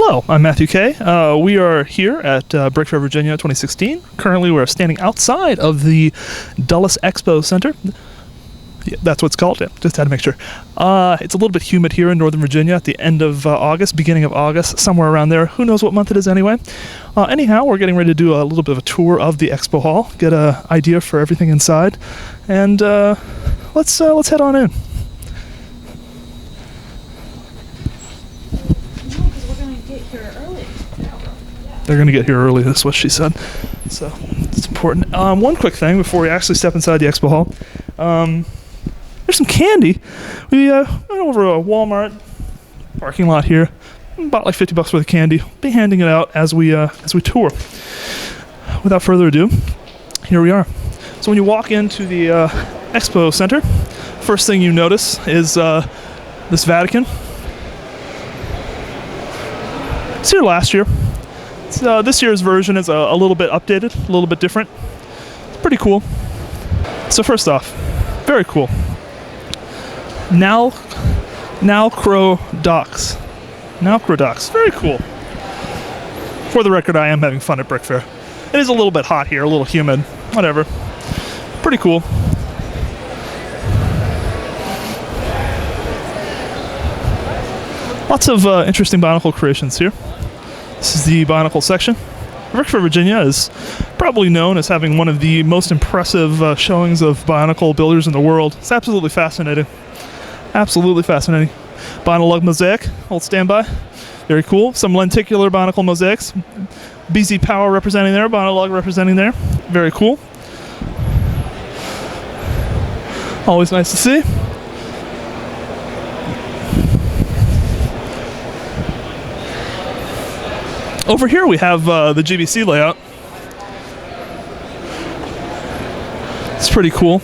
Hello, I'm Matthew Kay. We are here at BrickFair Virginia 2016. Currently, we're standing outside of the Dulles Expo Center. Yeah, that's what it's called. Yeah, just had to make sure. It's a little bit humid here in Northern Virginia at the end of August, beginning of August, somewhere around there. Who knows what month it is anyway. Anyhow, we're getting ready to do a little bit of a tour of the expo hall, get an idea for everything inside, and let's head on in. They're going to get here early, that's what she said. So, it's important. One quick thing before we actually step inside the expo hall. There's some candy. We went over a Walmart parking lot here. Bought like $50 worth of candy. Be handing it out as we tour. Without further ado, here we are. So when you walk into the expo center, first thing you notice is this Vatican. It's here last year. This year's version is a little bit updated, a little bit different. It's pretty cool. So first off, very cool. Nalcrodox. Nalcrodox. Very cool. For the record, I am having fun at BrickFair. It is a little bit hot here, a little humid. Whatever. Pretty cool. Lots of interesting Bionicle creations here. This is the Bionicle section. BrickFair Virginia is probably known as having one of the most impressive showings of Bionicle builders in the world. It's absolutely fascinating. Absolutely fascinating. Bionicle lug mosaic, hold standby. Very cool. Some lenticular Bionicle mosaics. BZ Power representing there, Bionicle lug representing there. Very cool. Always nice to see. Over here we have the GBC layout. It's pretty cool.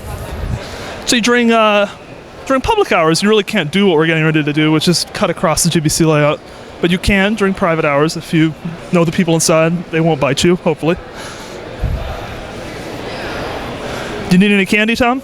See, during public hours, you really can't do what we're getting ready to do, which is cut across the GBC layout. But you can during private hours if you know the people inside. They won't bite you, hopefully. Do you need any candy, Tom?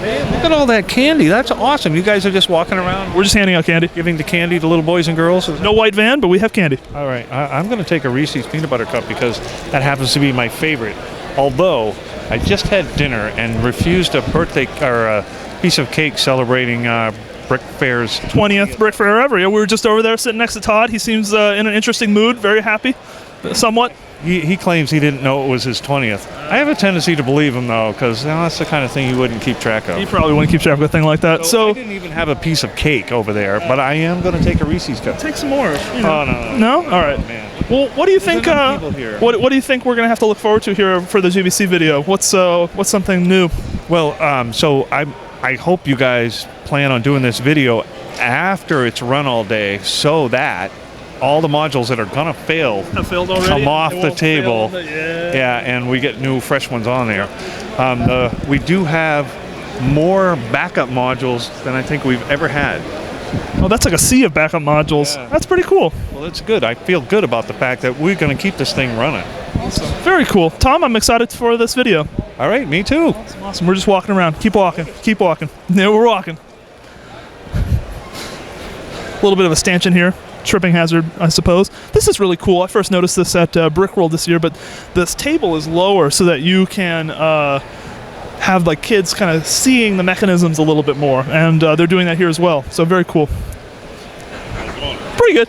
Look at all that candy. That's awesome. You guys are just walking around. We're just handing out candy. Giving the candy to little boys and girls. No white van, but we have candy. All right. I'm going to take a Reese's Peanut Butter Cup because that happens to be my favorite. Although I just had dinner and refused a birthday or a piece of cake celebrating BrickFair's 20th BrickFair ever. Yeah, we were just over there sitting next to Todd. He seems in an interesting mood, very happy, somewhat. He claims he didn't know it was his 20th. I have a tendency to believe him, though, because that's the kind of thing he wouldn't keep track of. He probably wouldn't keep track of a thing like that. So I didn't even have a piece of cake over there, but I am going to take a Reese's cup. Take some more. You know. Oh, no. No? All right. Man. Well, what do you think? What do you think we're going to have to look forward to here for the GBC video? What's something new? Well, so I hope you guys plan on doing this video after it's run all day, so that all the modules that are gonna fail have failed already. Come off the table. Yeah, and we get new fresh ones on there. We do have more backup modules than I think we've ever had. Oh, that's like a sea of backup modules. Yeah. That's pretty cool. Well, it's good. I feel good about the fact that we're gonna keep this thing running. Awesome. Very cool. Tom, I'm excited for this video. All right, me too. Awesome. We're just walking around. Keep walking. Keep walking. Yeah, we're walking. A little bit of a stanchion here. Tripping hazard, I suppose. This is really cool. I first noticed this at Brickworld this year, but this table is lower so that you can have like kids kind of seeing the mechanisms a little bit more, and they're doing that here as well. So very cool. Pretty good.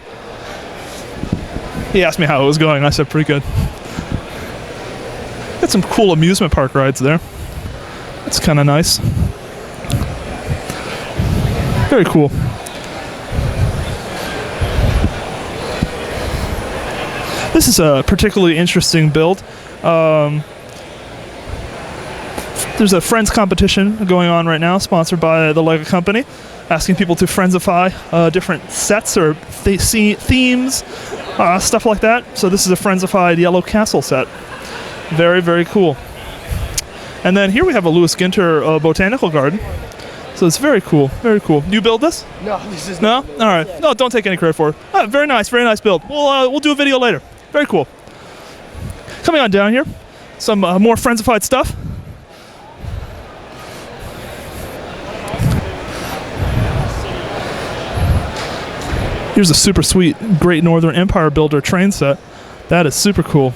He asked me how it was going. I said pretty good. Got some cool amusement park rides there. That's kind of nice. Very cool. This is a particularly interesting build. There's a Friends competition going on right now, sponsored by the LEGO company, asking people to Friendsify different sets or themes, stuff like that. So this is a Friendsified Yellow Castle set. Very, very cool. And then here we have a Louis Ginter botanical garden. So it's very cool, very cool. You build this? No, this is no. All right. No, don't take any credit for it. Very nice build. We'll do a video later. Very cool. Coming on down here, some more Friendsified stuff. Here's a super sweet Great Northern Empire Builder train set. That is super cool.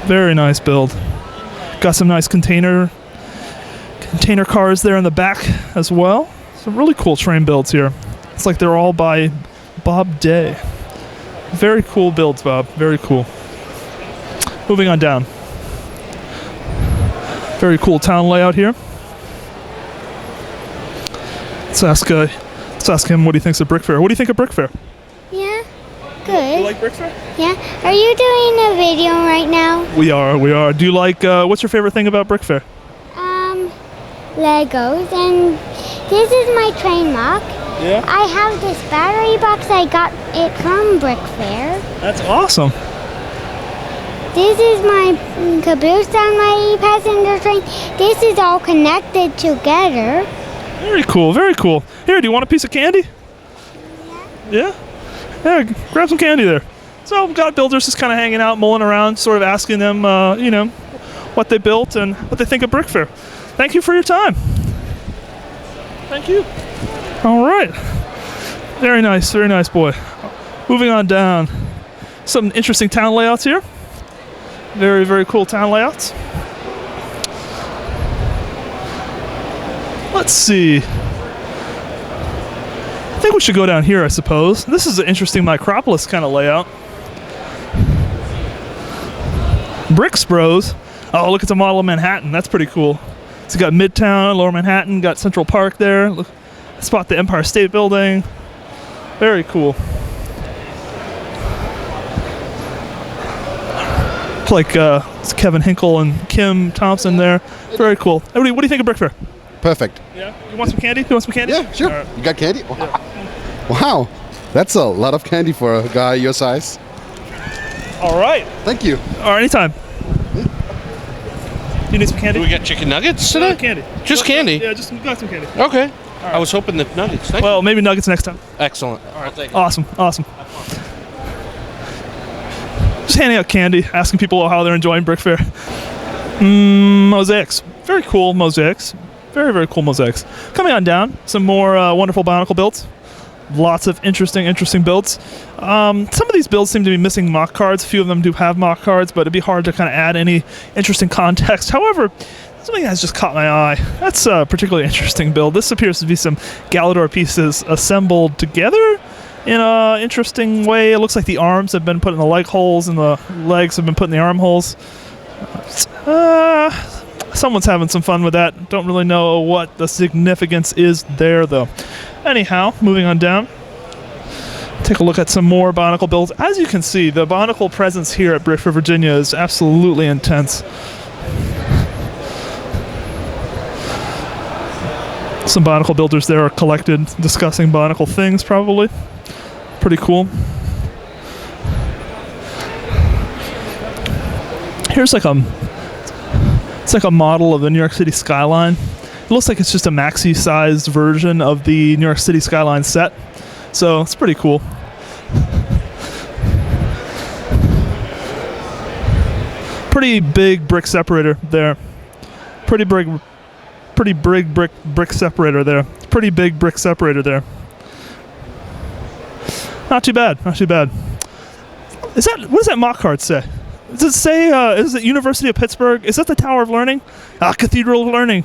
Very nice build. Got some nice container cars there in the back as well. Some really cool train builds here. It's like they're all by Bob Day. Very cool builds, Bob. Very cool. Moving on down. Very cool town layout here. Let's ask him what he thinks of BrickFair. What do you think of BrickFair? Yeah, good. You like BrickFair? Yeah. Are you doing a video right now? We are. Do you like, what's your favorite thing about BrickFair? Legos, and this is my train lock. Yeah. I have this battery box. I got it from BrickFair. That's awesome. This is my caboose on my passenger train. This is all connected together. Very cool, very cool. Here, do you want a piece of candy? Yeah? Yeah, grab some candy there. So we've got builders just kind of hanging out, mulling around, sort of asking them, what they built and what they think of BrickFair. Thank you for your time. Thank you. All right. Very nice, boy. Moving on down. Some interesting town layouts here. Very, very cool town layouts. Let's see. I think we should go down here, I suppose. This is an interesting Micropolis kind of layout. Bricks Bros. Oh, look, it's a model of Manhattan. That's pretty cool. So you got Midtown, Lower Manhattan, got Central Park there. Look, spot the Empire State Building. Very cool. It's like it's Kevin Hinkle and Kim Thompson there. Very cool. Everybody, what do you think of BrickFair? Perfect. Yeah. You want some candy? You want some candy? Yeah, sure. All right. You got candy? Wow. That's a lot of candy for a guy your size. All right. Thank you. All right, anytime. You need some candy? Do we get chicken nuggets today? Candy. Just candy? Yeah, just got some candy. Okay. I was hoping the nuggets. Thank Well, maybe nuggets next time. you. Excellent. All right. Thank you. Awesome. Just handing out candy, asking people how they're enjoying BrickFair. Mosaics. Very cool mosaics. Very, very cool mosaics. Coming on down, some more wonderful Bionicle builds. Lots of interesting builds. Some of these builds seem to be missing mock cards. A few of them do have mock cards, but it'd be hard to kind of add any interesting context. However, something that's just caught my eye. That's a particularly interesting build. This appears to be some Galador pieces assembled together in an interesting way. It looks like the arms have been put in the leg holes and the legs have been put in the arm holes. Someone's having some fun with that. Don't really know what the significance is there, though. Anyhow, moving on down. Take a look at some more Bionicle builds. As you can see, the Bionicle presence here at BrickFair Virginia is absolutely intense. Some Bionicle builders there are collected, discussing Bionicle things, probably. Pretty cool. Here's like it's like a model of the New York City skyline. It looks like it's just a maxi-sized version of the New York City skyline set. So it's pretty cool. Pretty big brick separator there. Pretty big brick separator there. Pretty big brick separator there. Not too bad. What does that mock card say? Does it say, is it University of Pittsburgh? Is that the Tower of Learning? Cathedral of Learning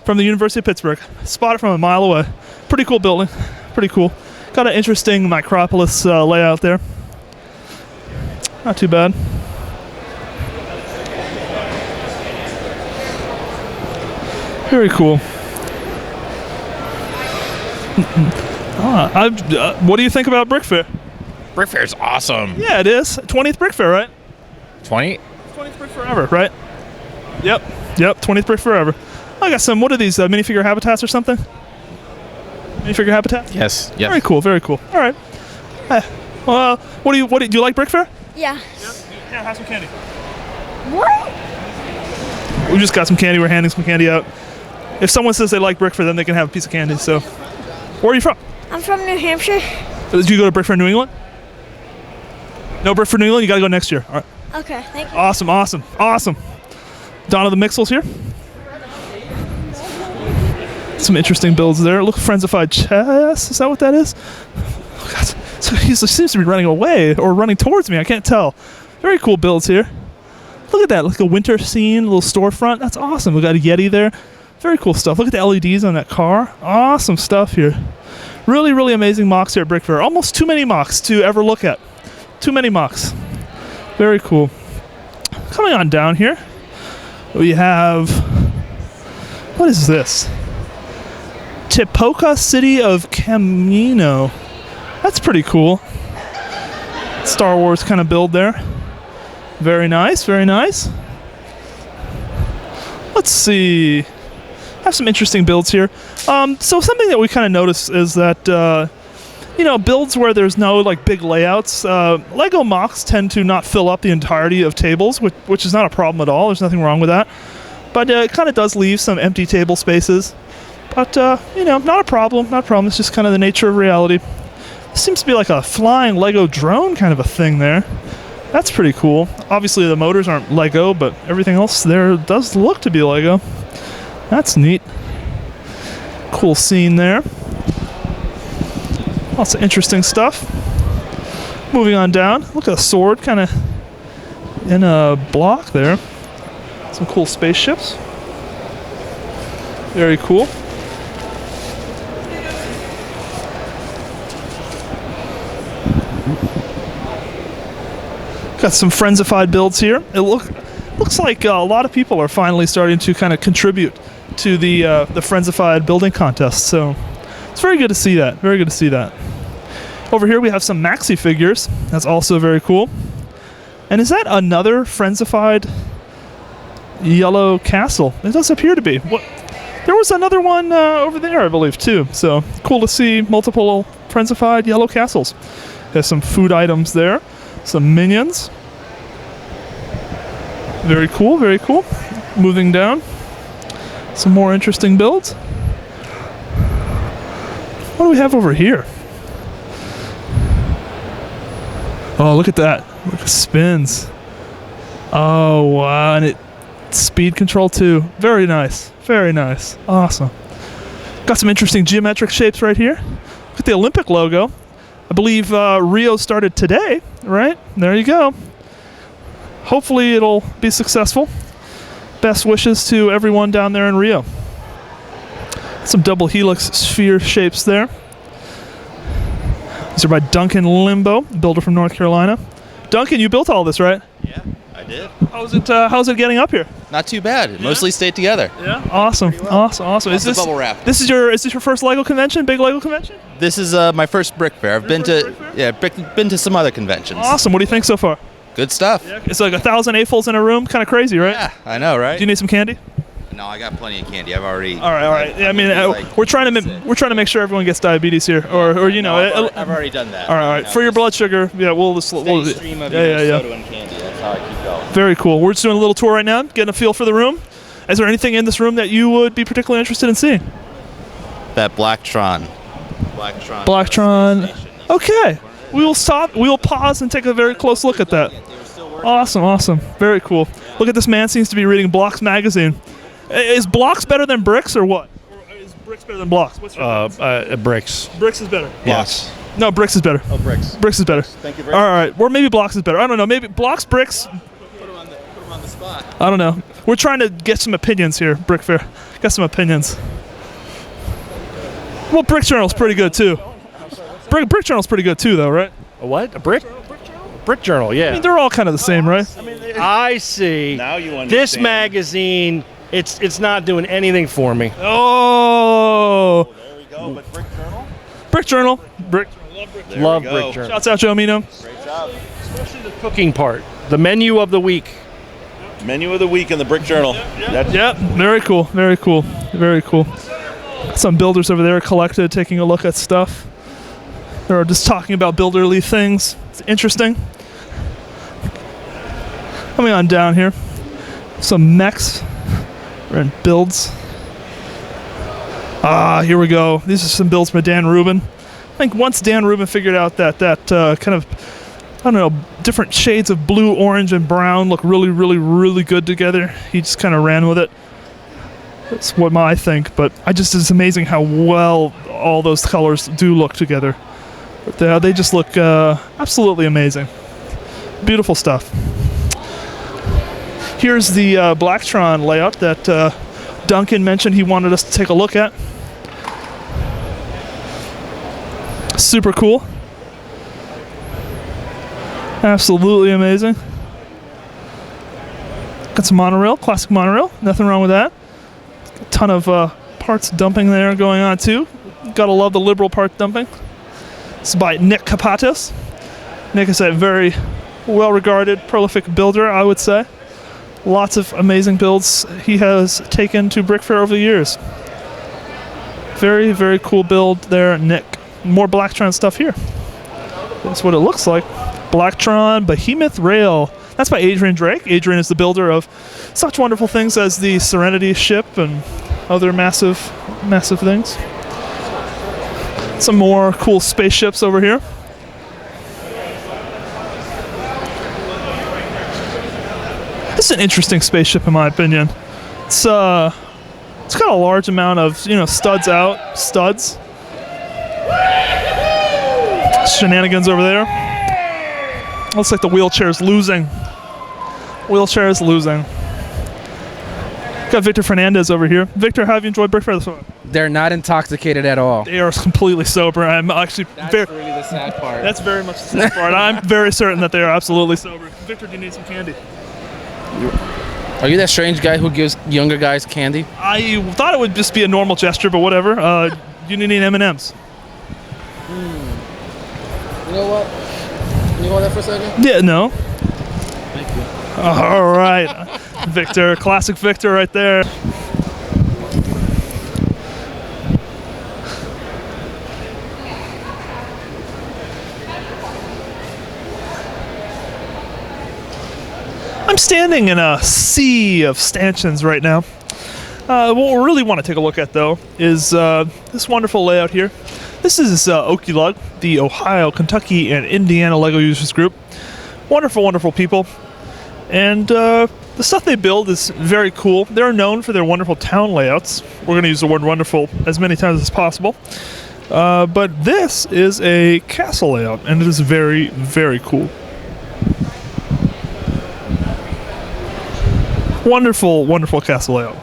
from the University of Pittsburgh. Spot it from a mile away. Pretty cool building. Pretty cool. Got an interesting Micropolis layout there. Not too bad. Very cool. What do you think about BrickFair? BrickFair's awesome. Yeah, it is. 20th BrickFair, right? 20? 20th BrickFair ever, right? Yep, 20th BrickFair ever. I got some, what are these, minifigure habitats or something? Minifigure habitat? Yes. Very cool, very cool. All right. Well, do you like BrickFair? Yeah. Yeah, have some candy. What? We just got some candy, we're handing some candy out. If someone says they like BrickFair, then they can have a piece of candy, so. Where are you from? I'm from New Hampshire. Did you go to BrickFair New England? No BrickFair New England? You gotta go next year. All right. Okay, thank you. Awesome. Donna the Mixels here. Some interesting builds there. Look, Friendsified Chess. Is that what that is? Oh, God. So he seems to be running away or running towards me. I can't tell. Very cool builds here. Look at that, like a winter scene, a little storefront. That's awesome. We got a Yeti there. Very cool stuff. Look at the LEDs on that car. Awesome stuff here. Really, really amazing mocks here at BrickFair. Almost too many mocks to ever look at. Too many mocks. Very cool. Coming on down here, we have, what is this? Tipoca City of Camino. That's pretty cool. Star Wars kind of build there. Very nice, very nice. Let's see. Have some interesting builds here. So something that we kind of notice is that, builds where there's no like big layouts, Lego mocks tend to not fill up the entirety of tables, which is not a problem at all. There's nothing wrong with that. But it kind of does leave some empty table spaces. But, not a problem. Not a problem. It's just kind of the nature of reality. This seems to be like a flying Lego drone kind of a thing there. That's pretty cool. Obviously the motors aren't Lego, but everything else there does look to be Lego. That's neat. Cool scene there. Lots of interesting stuff. Moving on down. Look at a sword kind of in a block there. Some cool spaceships. Very cool. Got some Friendsified builds here. It looks like a lot of people are finally starting to kind of contribute to the Friendsified building contest. So it's very good to see that. Very good to see that. Over here we have some Maxi figures. That's also very cool. And is that another Friendsified yellow castle? It does appear to be. There was another one over there, I believe, too. So cool to see multiple Friendsified yellow castles. There's some food items there. Some minions. Very cool, very cool. Moving down. Some more interesting builds. What do we have over here? Oh, look at that. Look at spins. Oh, wow. And it speed control too. Very nice. Very nice. Awesome. Got some interesting geometric shapes right here. Look at the Olympic logo. I believe Rio started today, right? There you go. Hopefully it'll be successful. Best wishes to everyone down there in Rio. Some double helix sphere shapes there. These are by Duncan Limbo, builder from North Carolina. Duncan, you built all this, right? Yeah, I did. How's it getting up here? Not too bad. It mostly stayed together. Yeah. Awesome. Awesome. Is this bubble wrap? Is this your first Lego convention? Big Lego convention? This is my first Brick Fair. I've been to some other conventions. Awesome. What do you think so far? Good stuff. Yeah. It's like 1,000 AFOLs in a room. Kind of crazy, right? Yeah, I know, right? Do you need some candy? No, I got plenty of candy. I've already. All right. Yeah, I mean, we're trying to make sure everyone gets diabetes here, or you know. I've already done that. All right. For your blood sugar, yeah, we'll stream of soda and candy. That's how I keep going. Very cool. We're just doing a little tour right now, getting a feel for the room. Is there anything in this room that you would be particularly interested in seeing? That Blacktron. Okay. We will stop. We will pause and take a very close look at that. Awesome. Very cool. Look at this man seems to be reading Blocks magazine. Is Blocks better than Bricks or what? Or is Bricks better than Blocks? What's your Bricks. Bricks is better. Blocks. No, Bricks is better. Oh, Bricks. Bricks is better. Thank you very much. All right. Or maybe Blocks is better. I don't know. Maybe Blocks, Bricks. Put 'em on the spot. I don't know. We're trying to get some opinions here, BrickFair. Got some opinions. Well, Brick Journal's pretty good too. Brick Journal's pretty good too, though, right? A what? A brick? Brick Journal, yeah. I mean, they're all kind of the same, right? I see. Now you understand. This magazine, it's not doing anything for me. Oh. There we go. But Brick Journal? Brick Journal. Love Brick Journal. Shouts out Joe Mino. Great job. Especially the cooking part. The menu of the week. Menu of the week in the Brick Journal. Yep. Very cool. Some builders over there collected, taking a look at stuff. They're just talking about builderly things. It's interesting. Coming on down here. Some mechs and builds. Here we go. These are some builds by Dan Rubin. I think once Dan Rubin figured out that kind of, I don't know, different shades of blue, orange, and brown look really good together, he just kind of ran with it. That's what I think, but it's amazing how well all those colors do look together. They just look absolutely amazing. Beautiful stuff. Here's the Blacktron layout that Duncan mentioned he wanted us to take a look at. Super cool. Absolutely amazing. Got some monorail, classic monorail. Nothing wrong with that. A ton of parts dumping there going on too. Gotta love the liberal part dumping. This is by Nick Kapatos. Nick is a very well-regarded, prolific builder, I would say. Lots of amazing builds he has taken to BrickFair over the years. Very, very cool build there, Nick. More Blacktron stuff here. That's what it looks like. Blacktron Behemoth Rail. That's by Adrian Drake. Adrian is the builder of such wonderful things as the Serenity ship and other massive, massive things. Some more cool spaceships over here. This is an interesting spaceship in my opinion. It's got a large amount of, studs out, studs. Shenanigans over there. Looks like the wheelchair's losing. Wheelchair is losing. Got Victor Fernandez over here. Victor, how have you enjoyed BrickFair this far? They're not intoxicated at all. They are completely sober. I'm actually That's really the sad part. That's very much the sad part. I'm very certain that they are absolutely sober. Victor, do you need some candy? Are you that strange guy who gives younger guys candy? I thought it would just be a normal gesture, but whatever. You need M&Ms. You know what? Can you hold that for a second? Yeah, no. Thank you. All right. Victor, classic Victor right there. I'm standing in a sea of stanchions right now. What we really want to take a look at, though, is this wonderful layout here. This is Okilug, the Ohio, Kentucky, and Indiana LEGO Users Group. Wonderful, wonderful people. And the stuff they build is very cool. They're known for their wonderful town layouts. We're going to use the word wonderful as many times as possible. But this is a castle layout, and it is very, very cool. Wonderful, wonderful castle layout.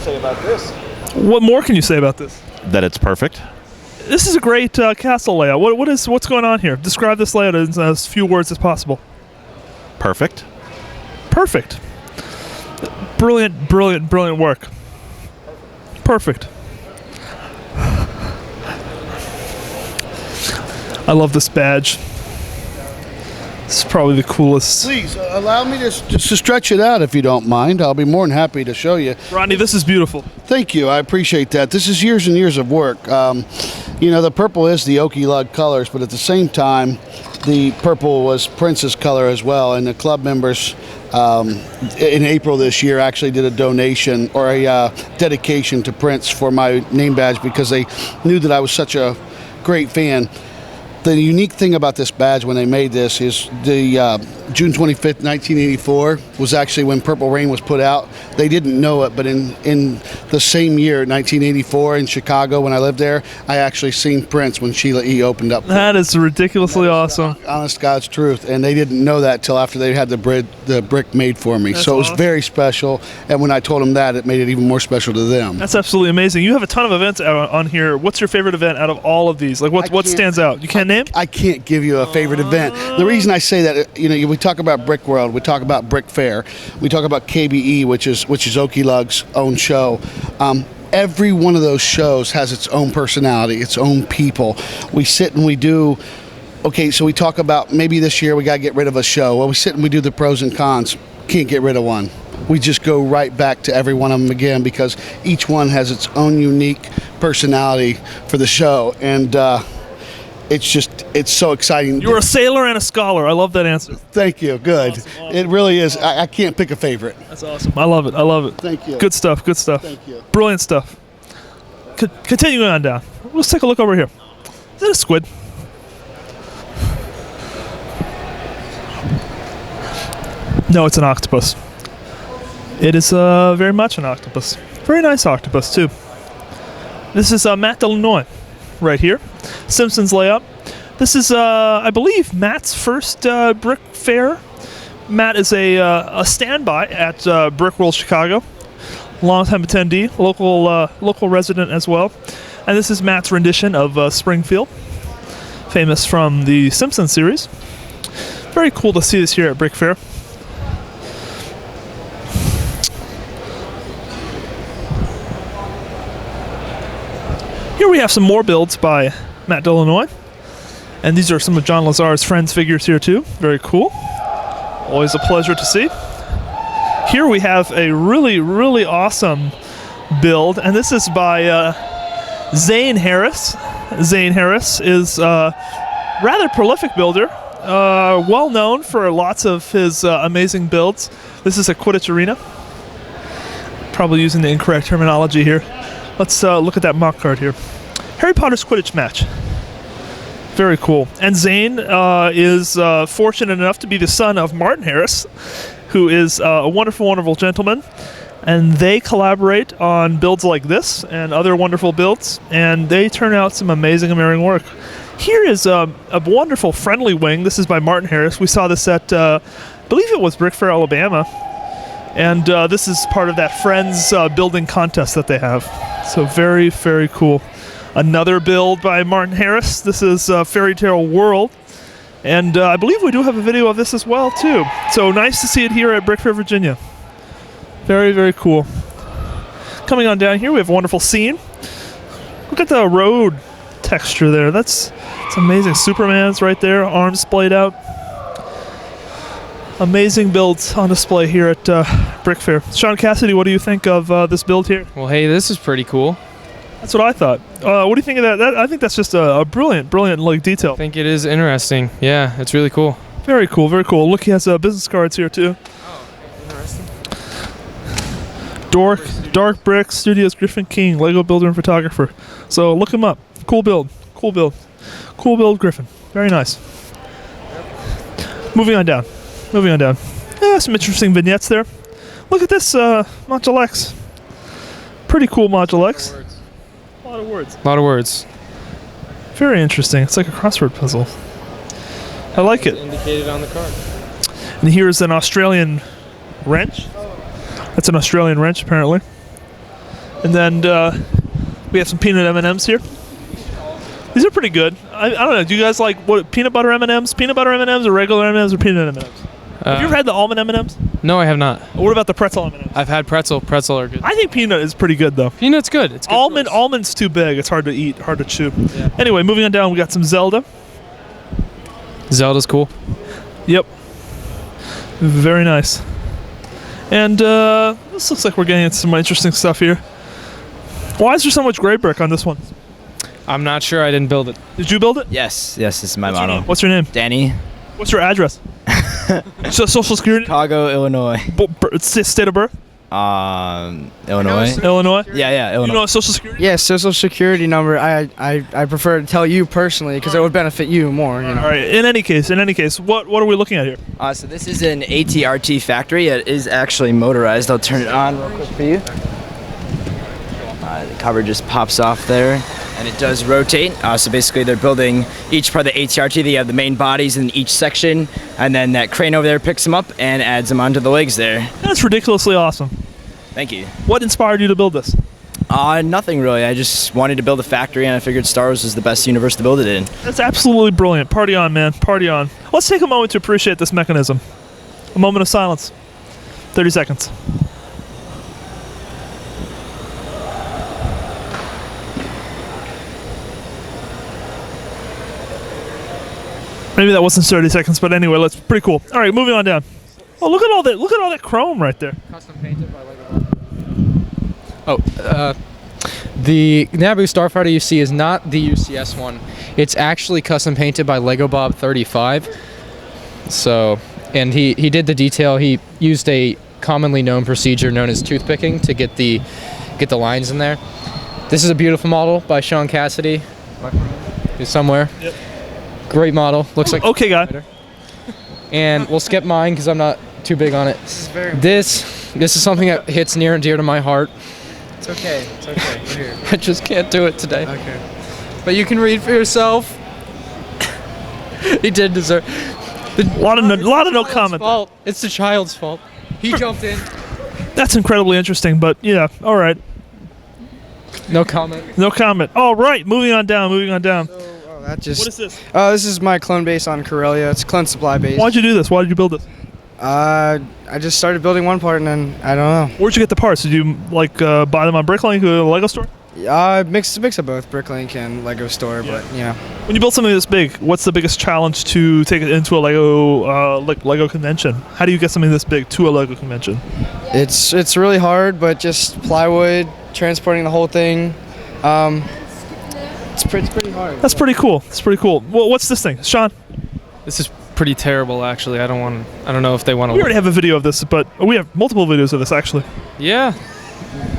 Say about this What more can you say about this? that it's perfect. This is a great castle layout. What's going on here? Describe this layout in as few words as possible. Perfect. Perfect. Brilliant, brilliant, brilliant work. Perfect. I love this badge. This is probably the coolest. Please allow me to stretch it out if you don't mind. I'll be more than happy to show you. Rodney, this is beautiful. Thank you. I appreciate that. This is years and years of work. The purple is the Okilug colors, but at the same time, the purple was Prince's color as well. And the club members in April this year actually did a donation or a dedication to Prince for my name badge because they knew that I was such a great fan. The unique thing about this badge when they made this is the June 25th, 1984 was actually when Purple Rain was put out. They didn't know it, but in the same year, 1984, in Chicago when I lived there, I actually seen Prince when Sheila E. opened up. That is ridiculously awesome. Honest God's truth, and they didn't know that till after they had the brick made for me. That's so it was awesome. Very special, and when I told them that, it made it even more special to them. That's absolutely amazing. You have a ton of events on here. What's your favorite event out of all of these? Like, what stands out? You can't name? I can't give you a favorite event. The reason I say that, we talk about Brick World, we talk about BrickFair, we talk about KBE, which is Okilug's own show. Every one of those shows has its own personality, its own people. We sit and we do. Okay, so we talk about maybe this year we got to get rid of a show. Well, we sit and we do the pros and cons. Can't get rid of one. We just go right back to every one of them again because each one has its own unique personality for the show. And it's so exciting. You're a sailor and a scholar. I love that answer. Thank you. Good. Awesome. It really is. I can't pick a favorite. That's awesome. I love it. I love it. Thank you. Good stuff. Good stuff. Thank you. Brilliant stuff. Continuing on down. Let's take a look over here. Is that a squid? No, it's an octopus. It is very much an octopus. Very nice octopus, too. This is Matt Delanoy. right here. Simpsons layout. This is, I believe, Matt's first Brick Fair. Matt is a standby at Brick World Chicago. Longtime attendee, local resident as well. And this is Matt's rendition of Springfield, famous from the Simpsons series. Very cool to see this here at Brick Fair. Here we have some more builds by Matt Delanoy. And these are some of John Lazar's friends' figures here too. Very cool. Always a pleasure to see. Here we have a really, really awesome build, and this is by Zane Harris. Zane Harris is a rather prolific builder, well known for lots of his amazing builds. This is a Quidditch arena. Probably using the incorrect terminology here. Let's look at that mock card here. Harry Potter's Quidditch match. Very cool. And Zane is fortunate enough to be the son of Martin Harris, who is a wonderful, wonderful gentleman. And they collaborate on builds like this and other wonderful builds, and they turn out some amazing, amazing work. Here is a wonderful friendly wing. This is by Martin Harris. We saw this at, I believe it was BrickFair, Alabama. And this is part of that Friends building contest that they have. So very, very cool. Another build by Martin Harris. This is Fairy Tale World. And I believe we do have a video of this as well, too. So nice to see it here at BrickFair Virginia. Very, very cool. Coming on down here, we have a wonderful scene. Look at the road texture there. It's amazing. Superman's right there, arms splayed out. Amazing builds on display here at BrickFair. Sean Cassidy, what do you think of this build here? Well, hey, this is pretty cool. That's what I thought. What do you think of that? I think that's just a brilliant like detail. I think it is interesting. Yeah, it's really cool. Very cool, very cool. Look, he has business cards here too. Oh, interesting. Dark Brick Studios, Griffin King, Lego builder and photographer. So look him up. Cool build, Griffin. Very nice. Moving on down. Yeah, some interesting vignettes there. Look at this Module X. Pretty cool Module X. A lot of words. Very interesting. It's like a crossword puzzle. I like it. Indicated on the card. And here's an Australian wrench. That's an Australian wrench, apparently. And then we have some peanut M&Ms here. These are pretty good. I don't know. Do you guys like peanut butter M&Ms? Peanut butter M&Ms or regular M&Ms or peanut M&Ms? Have you ever had the almond M&Ms? No, I have not. What about the pretzel M&Ms? I've had pretzel. Pretzel are good. I think peanut is pretty good, though. Peanut's good. It's good. Almond's too big. It's hard to eat, hard to chew. Yeah. Anyway, moving on down, we got some Zelda. Zelda's cool. Yep. Very nice. And this looks like we're getting into some interesting stuff here. Why is there so much gray brick on this one? I'm not sure. I didn't build it. Did you build it? Yes, this is my model. What's your name? Danny. What's your address? So Social Security? Chicago, Illinois. State of birth? Illinois. Illinois? Yeah, Illinois. You know Social Security? Yeah, Social Security number. I prefer to tell you personally because it would benefit you more. You know? All right. In any case, what are we looking at here? So this is an ATRT factory. It is actually motorized. I'll turn it on real quick for you. The cover just pops off there, and it does rotate. So basically, they're building each part of the ATRT. They have the main bodies in each section, and then that crane over there picks them up and adds them onto the legs there. That's ridiculously awesome. Thank you. What inspired you to build this? Nothing really. I just wanted to build a factory, and I figured Star Wars was the best universe to build it in. That's absolutely brilliant. Party on, man. Party on. Let's take a moment to appreciate this mechanism. A moment of silence. 30 seconds. Maybe that wasn't 30 seconds, but anyway, that's pretty cool. All right, moving on down. Oh, look at all that! Look at all that chrome right there. Custom painted by Lego. Oh, the Naboo Starfighter you see is not the UCS one. It's actually custom painted by Lego Bob 35. So, and he did the detail. He used a commonly known procedure known as toothpicking to get the lines in there. This is a beautiful model by Sean Cassidy. He's somewhere. Yep. Great model. Looks like okay guy. And we'll skip mine because I'm not too big on it. This is something that hits near and dear to my heart. It's okay. It's okay. We're here. I just can't do it today. Okay. but you can read for yourself. He did deserve. A lot of no comment. Fault. It's the child's fault. He jumped in. That's incredibly interesting, but yeah, all right. No comment. No comment. All right, moving on down. That just. What is this? This is my clone base on Corellia. It's clone supply base. Why'd you do this? Why did you build this? I just started building one part and then I don't know. Where'd you get the parts? Did you buy them on BrickLink or a Lego store? Mix of both BrickLink and Lego store, but yeah. When you build something this big, what's the biggest challenge to take it into a Lego convention? How do you get something this big to a Lego convention? It's really hard, but just plywood, transporting the whole thing. It's pretty hard. That's pretty cool. Well, what's this thing, Sean? This is pretty terrible, actually. I don't know if they want to. We already have a video of this, but we have multiple videos of this actually. Yeah.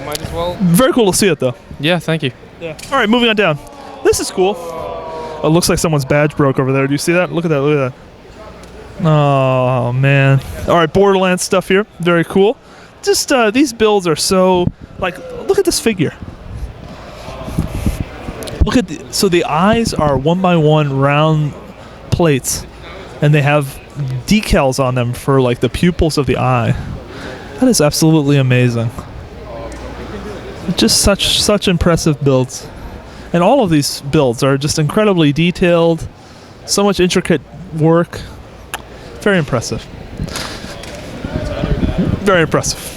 Might as well. Very cool to see it though. Yeah, thank you. Yeah. All right, moving on down. This is cool. It looks like someone's badge broke over there. Do you see that? Look at that. Oh man. All right, Borderlands stuff here. Very cool. Just these builds are so look at this figure. So the eyes are 1x1 round plates, and they have decals on them for the pupils of the eye. That is absolutely amazing. Just such impressive builds. And all of these builds are just incredibly detailed, so much intricate work. Very impressive. Very impressive.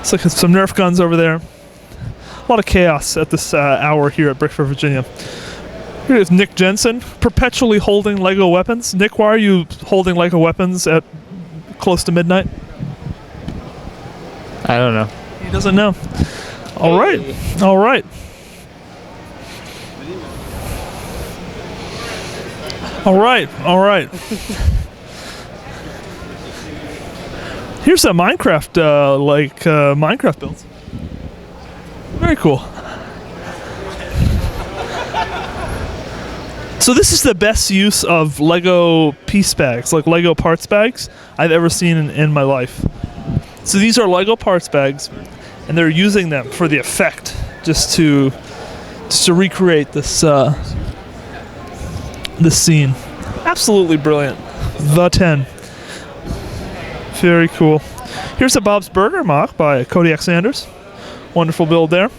It's like some Nerf guns over there. A lot of chaos at this hour here at BrickFair Virginia. Here is Nick Jensen, perpetually holding Lego weapons. Nick, why are you holding Lego weapons at close to midnight? I don't know. He doesn't know. All right. Here's some Minecraft, Minecraft builds. Very cool. So this is the best use of Lego piece bags, Lego parts bags, I've ever seen in my life. So these are Lego parts bags, and they're using them for the effect, just to recreate this this scene. Absolutely brilliant. The 10. Very cool. Here's a Bob's Burger mock by Kodiak Sanders. Wonderful build there.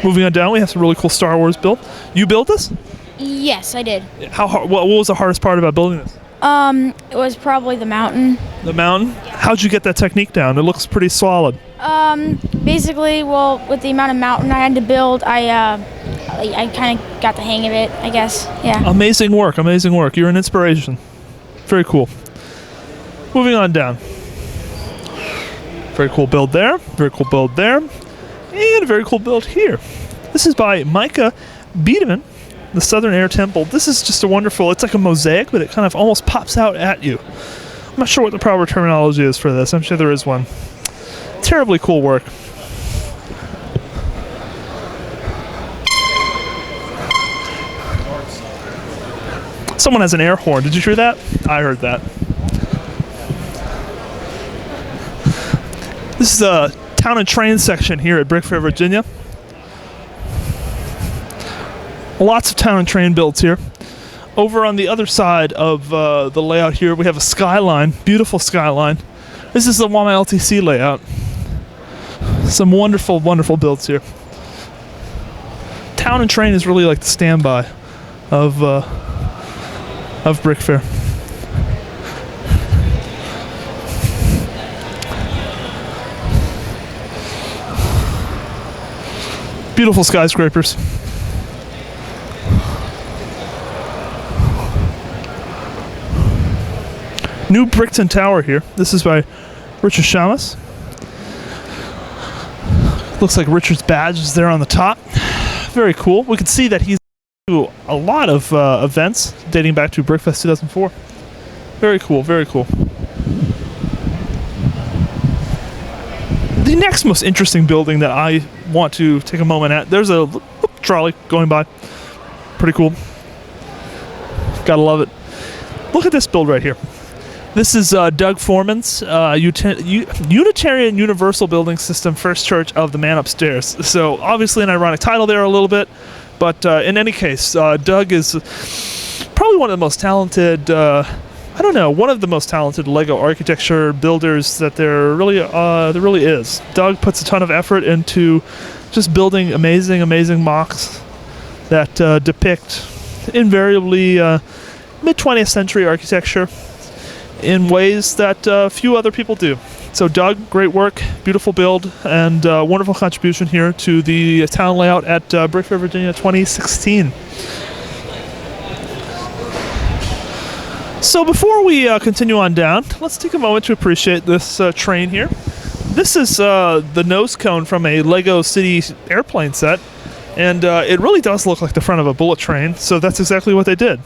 Moving on down, we have some really cool Star Wars build. You built this? Yes, I did. How hard? What was the hardest part about building this? It was probably the mountain. The mountain? How'd you get that technique down? It looks pretty solid. Basically, with the amount of mountain I had to build, I kind of got the hang of it, I guess. Yeah. Amazing work. You're an inspiration. Very cool. Moving on down. Very cool build there. And a very cool build here. This is by Micah Biederman, the Southern Air Temple. This is just it's like a mosaic, but it kind of almost pops out at you. I'm not sure what the proper terminology is for this. I'm sure there is one. Terribly cool work. Someone has an air horn. Did you hear that? I heard that. This is the town and train section here at BrickFair Virginia. Lots of town and train builds here. Over on the other side of the layout here, we have a skyline, beautiful skyline. This is the Wama LTC layout. Some wonderful builds here. Town and train is really like the standby of BrickFair. Beautiful skyscrapers. New Brickton Tower here. This is by Richard Shamus. Looks like Richard's badge is there on the top. Very cool. We can see that he's to a lot of events dating back to BrickFest 2004. Very cool. The next most interesting building that I want to take a moment at, there's a trolley going by. Pretty cool. Gotta love it. Look at this build right here. This is Doug Foreman's Unitarian Universal Building System First Church of the Man Upstairs. So obviously an ironic title there a little bit, but in any case, Doug is probably one of the most talented, one of the most talented Lego architecture builders that there really is. Doug puts a ton of effort into just building amazing MOCs that depict invariably mid-20th century architecture in ways that few other people do. So Doug, great work, beautiful build, and wonderful contribution here to the town layout at BrickFair Virginia 2016. So before we continue on down, let's take a moment to appreciate this train here. This is the nose cone from a Lego City airplane set, and it really does look like the front of a bullet train, so that's exactly what they did.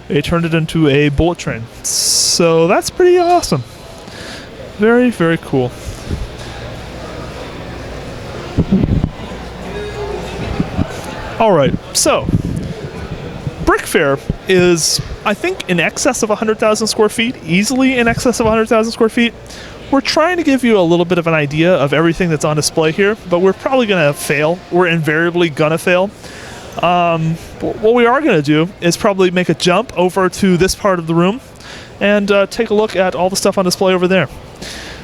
They turned it into a bullet train. So that's pretty awesome. Very, very cool. All right, so BrickFair is, I think, in excess of 100,000 square feet, easily in excess of 100,000 square feet. We're trying to give you a little bit of an idea of everything that's on display here, but we're probably going to fail. We're invariably going to fail. What we are going to do is probably make a jump over to this part of the room and take a look at all the stuff on display over there.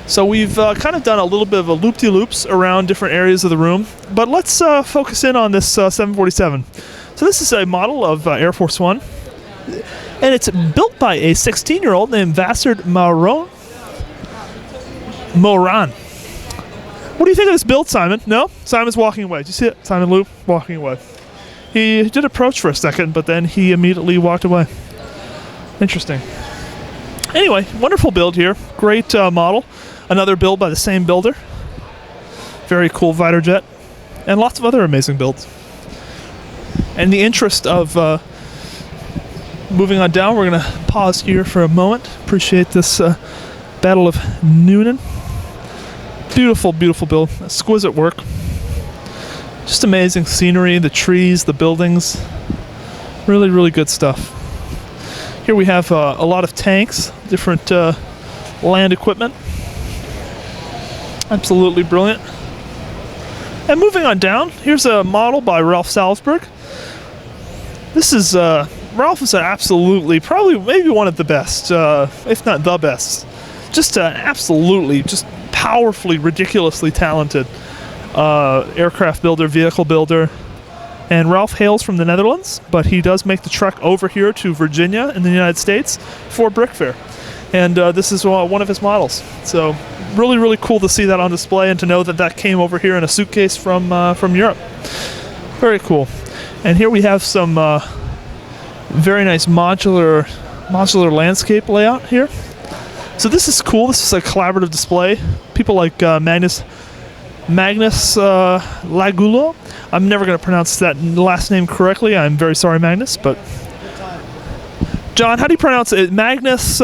So we've kind of done a little bit of a loop-de-loops around different areas of the room, but let's focus in on this 747. So this is a model of Air Force One, and it's built by a 16-year-old named Vassard Moran. What do you think of this build, Simon? No? Simon's walking away. Did you see it? Simon Lou walking away. He did approach for a second, but then he immediately walked away. Interesting. Anyway, wonderful build here. Great model. Another build by the same builder. Very cool fighter jet. And lots of other amazing builds. In the interest of moving on down, we're going to pause here for a moment. Appreciate this Battle of Noonan. Beautiful, beautiful build. Exquisite work. Just amazing scenery, the trees, the buildings. Really, really good stuff. Here we have a lot of tanks, different land equipment. Absolutely brilliant. And moving on down, here's a model by Ralph Salzberg. This is, Ralph is absolutely, probably maybe one of the best, if not the best. Just absolutely, just powerfully, ridiculously talented aircraft builder, vehicle builder. And Ralph hails from the Netherlands, but he does make the trek over here to Virginia in the United States for BrickFair. And this is one of his models. So really, really cool to see that on display and to know that that came over here in a suitcase from Europe. Very cool. And here we have some very nice modular landscape layout here. So this is cool. This is a collaborative display. People like Magnus Lagulo. I'm never going to pronounce that last name correctly. I'm very sorry, Magnus. But John, how do you pronounce it? Magnus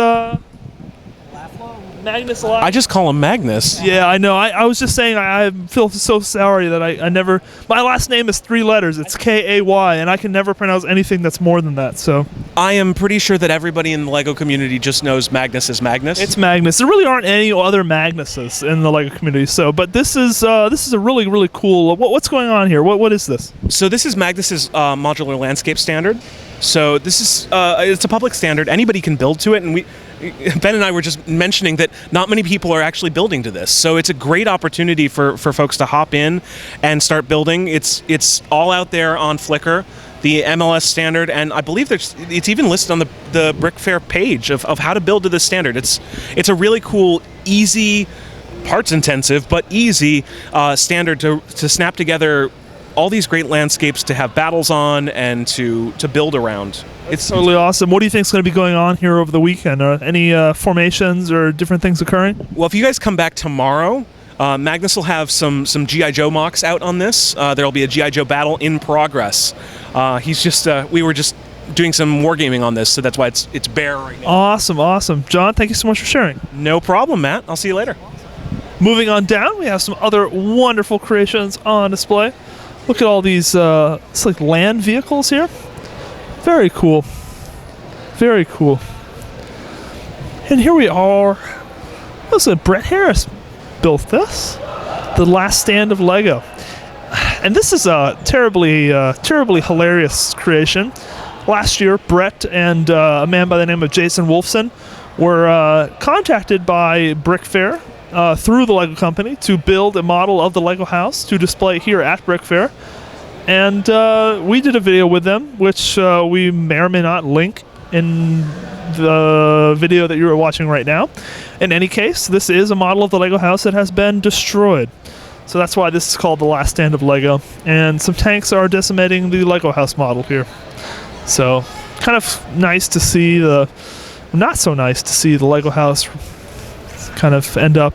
I just call him Magnus. Yeah, I know. I was just saying I feel so sorry that I never... My last name is 3 letters. It's K-A-Y, and I can never pronounce anything that's more than that, so... I am pretty sure that everybody in the LEGO community just knows Magnus as Magnus. It's Magnus. There really aren't any other Magnuses in the LEGO community, so... But this is a really, really cool... What's going on here? What is this? So this is Magnus's modular landscape standard. So this is... it's a public standard. Anybody can build to it, and Ben and I were just mentioning that not many people are actually building to this, so it's a great opportunity for folks to hop in and start building. It's all out there on Flickr, the MLS standard, and I believe it's even listed on the BrickFair page of how to build to this standard. It's a really cool, easy, parts intensive, but easy standard to snap together all these great landscapes to have battles on and to build around. It's totally awesome. What do you think is going to be going on here over the weekend? Any formations or different things occurring? Well, if you guys come back tomorrow, Magnus will have some G.I. Joe mocks out on this. There'll be a G.I. Joe battle in progress. We were just doing some wargaming on this, so that's why it's bare right now. Awesome. John, thank you so much for sharing. No problem, Matt. I'll see you later. Moving on down, we have some other wonderful creations on display. Look at all these it's like land vehicles here. Very cool. Very cool. And here we are. Was it Brett Harris built this? The Last Stand of Lego. And this is a terribly hilarious creation. Last year, Brett and a man by the name of Jason Wolfson were contacted by BrickFair through the Lego company to build a model of the Lego house to display here at BrickFair. And we did a video with them, which we may or may not link in the video that you are watching right now. In any case, this is a model of the Lego house that has been destroyed. So that's why this is called the Last Stand of Lego. And some tanks are decimating the Lego house model here. So kind of nice to see not so nice to see the Lego house kind of end up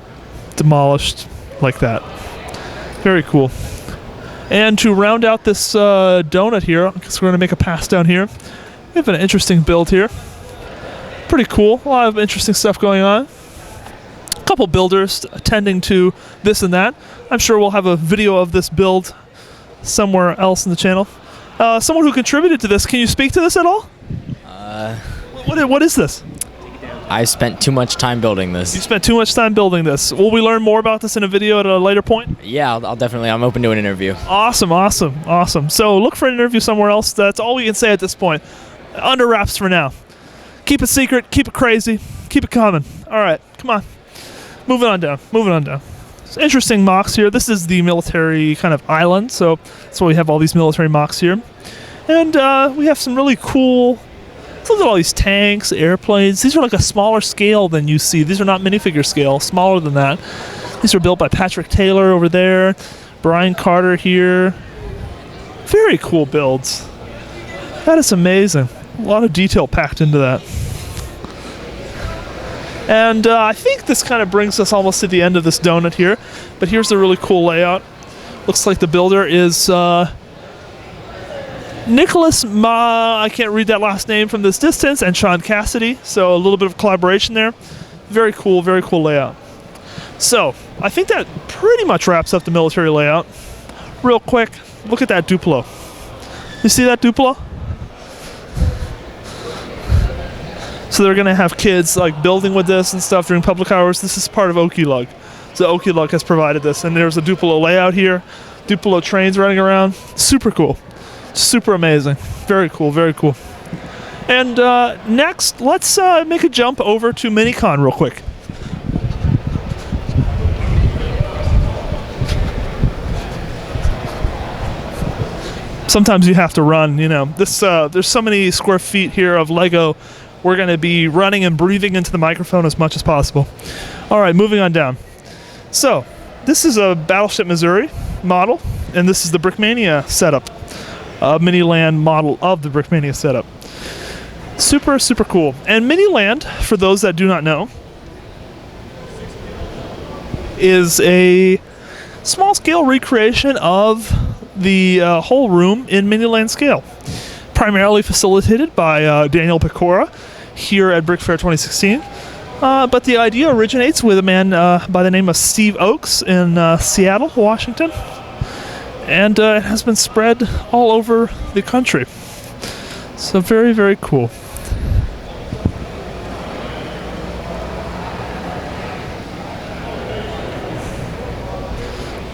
demolished like that. Very cool. And to round out this donut here, I guess we're going to make a pass down here. We have an interesting build here. Pretty cool. A lot of interesting stuff going on. A couple builders attending to this and that. I'm sure we'll have a video of this build somewhere else in the channel. Someone who contributed to this, can you speak to this at all? What is this? I spent too much time building this. You spent too much time building this. Will we learn more about this in a video at a later point? Yeah, I'll definitely. I'm open to an interview. Awesome. So look for an interview somewhere else. That's all we can say at this point. Under wraps for now. Keep it secret. Keep it crazy. Keep it coming. All right. Come on. Moving on down. It's interesting mocks here. This is the military kind of island, so that's why we have all these military mocks here. And we have some really cool... Look at all these tanks, airplanes. These are like a smaller scale than you see. These are not minifigure scale, smaller than that. These are built by Patrick Taylor over there. Brian Carter here. Very cool builds. That is amazing. A lot of detail packed into that. And I think this kind of brings us almost to the end of this donut here. But here's a really cool layout. Looks like the builder is... Nicholas I can't read that last name from this distance, and Sean Cassidy, so a little bit of collaboration there. Very cool layout. So, I think that pretty much wraps up the military layout. Real quick, look at that Duplo. You see that Duplo? So they're gonna have kids like building with this and stuff during public hours. This is part of Okilug. So Okilug has provided this, and there's a Duplo layout here. Duplo trains running around. Super cool. Super amazing. Very cool. And next, let's make a jump over to Minicon real quick. Sometimes you have to run, you know. There's so many square feet here of Lego. We're going to be running and breathing into the microphone as much as possible. All right, moving on down. So, this is a Battleship Missouri model, and this is the Brickmania setup. Miniland model of the Brickmania setup. Super cool. And Miniland, for those that do not know, is a small scale recreation of the whole room in Miniland scale. Primarily facilitated by Daniel Pecora here at BrickFair 2016. But the idea originates with a man by the name of Steve Oakes in Seattle, Washington. And it has been spread all over the country. So very cool.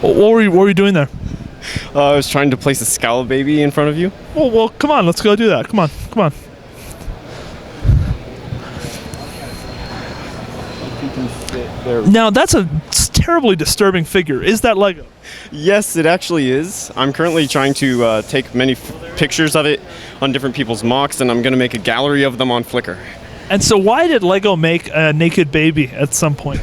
What were you doing there? I was trying to place a Scala baby in front of you. Well, come on, let's go do that. Come on. Now, that's a terribly disturbing figure. Is that Lego? Yes, it actually is. I'm currently trying to take many pictures of it on different people's mocks, and I'm going to make a gallery of them on Flickr. And so why did Lego make a naked baby at some point?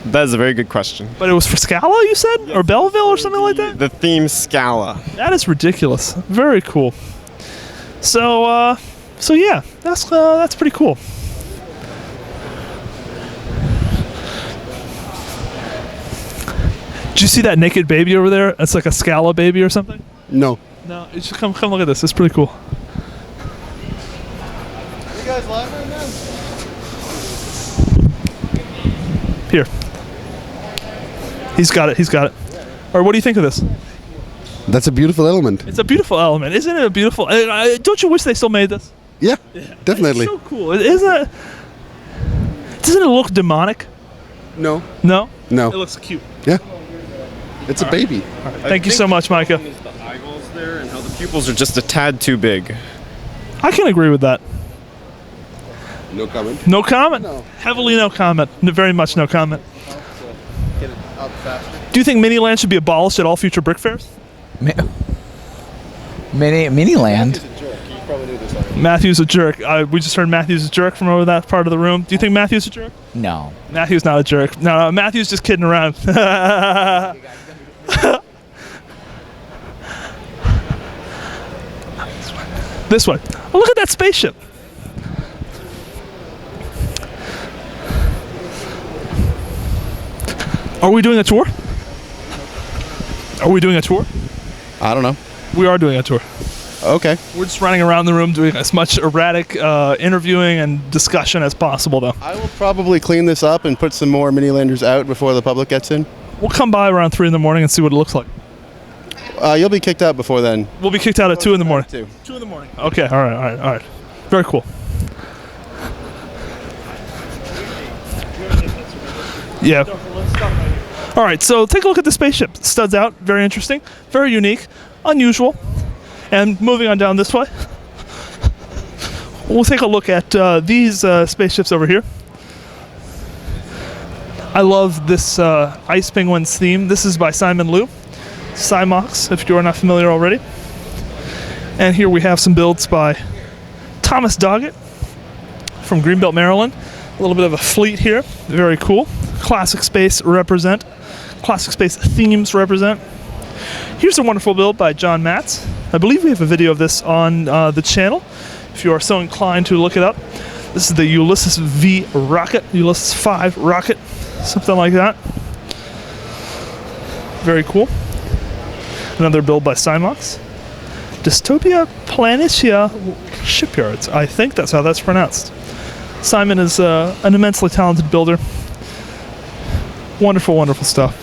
That is a very good question. But it was for Scala, you said? Or Belleville or something like that? The theme Scala. That is ridiculous. Very cool. So yeah, that's pretty cool. Did you see that naked baby over there? It's like a Scala baby or something? No. No, you should come look at this. It's pretty cool. You guys live right now? Here. He's got it. Or what do you think of this? That's a beautiful element. It's a beautiful element. Isn't it a beautiful... don't you wish they still made this? Yeah, definitely. It's so cool. Isn't it... Doesn't it look demonic? No. No? No. It looks cute. Yeah. It's a baby. Thank you so much, Micah. The eyeballs there and how the pupils are just a tad too big. I can agree with that. No comment. No comment? No. Heavily no comment. Very much no comment. Get it up faster. Do you think Miniland should be abolished at all future brick fairs? Miniland? Matthew's a jerk. We just heard Matthew's a jerk from over that part of the room. Do you think Matthew's a jerk? No. Matthew's not a jerk. No, Matthew's just kidding around. This way. Oh, look at that spaceship. Are we doing a tour? Are we doing a tour? I don't know. We are doing a tour. Okay. We're just running around the room doing as much erratic interviewing and discussion as possible, though. I will probably clean this up and put some more Minilanders out before the public gets in. We'll come by around 3 in the morning and see what it looks like. You'll be kicked out before then. We'll be kicked out at 2 in the morning. 2 in the morning. Okay, all right. Very cool. Yeah. All right, so take a look at the spaceship. Studs out, very interesting, very unique, unusual. And moving on down this way, we'll take a look at these spaceships over here. I love this Ice Penguins theme. This is by Simon Liu, Cymox, if you are not familiar already. And here we have some builds by Thomas Doggett from Greenbelt, Maryland. A little bit of a fleet here, very cool. Classic Space represent. Classic Space themes represent. Here's a wonderful build by John Matz. I believe we have a video of this on the channel, if you are so inclined to look it up. This is the Ulysses V rocket, Ulysses 5 rocket, something like that. Very cool. Another build by Cymox. Dystopia Planitia Shipyards. I think that's how that's pronounced. Simon is an immensely talented builder. Wonderful, wonderful stuff.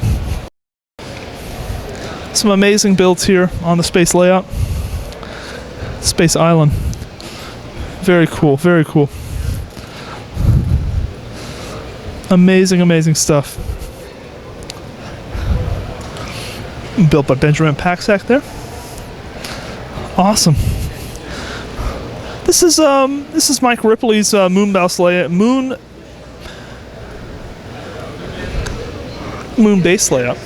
Some amazing builds here on the space layout. Space Island. Very cool, very cool. Amazing, amazing stuff. Built by Benjamin Paxak there. Awesome. This is Mike Ripley's moonbase layout, moon base layout.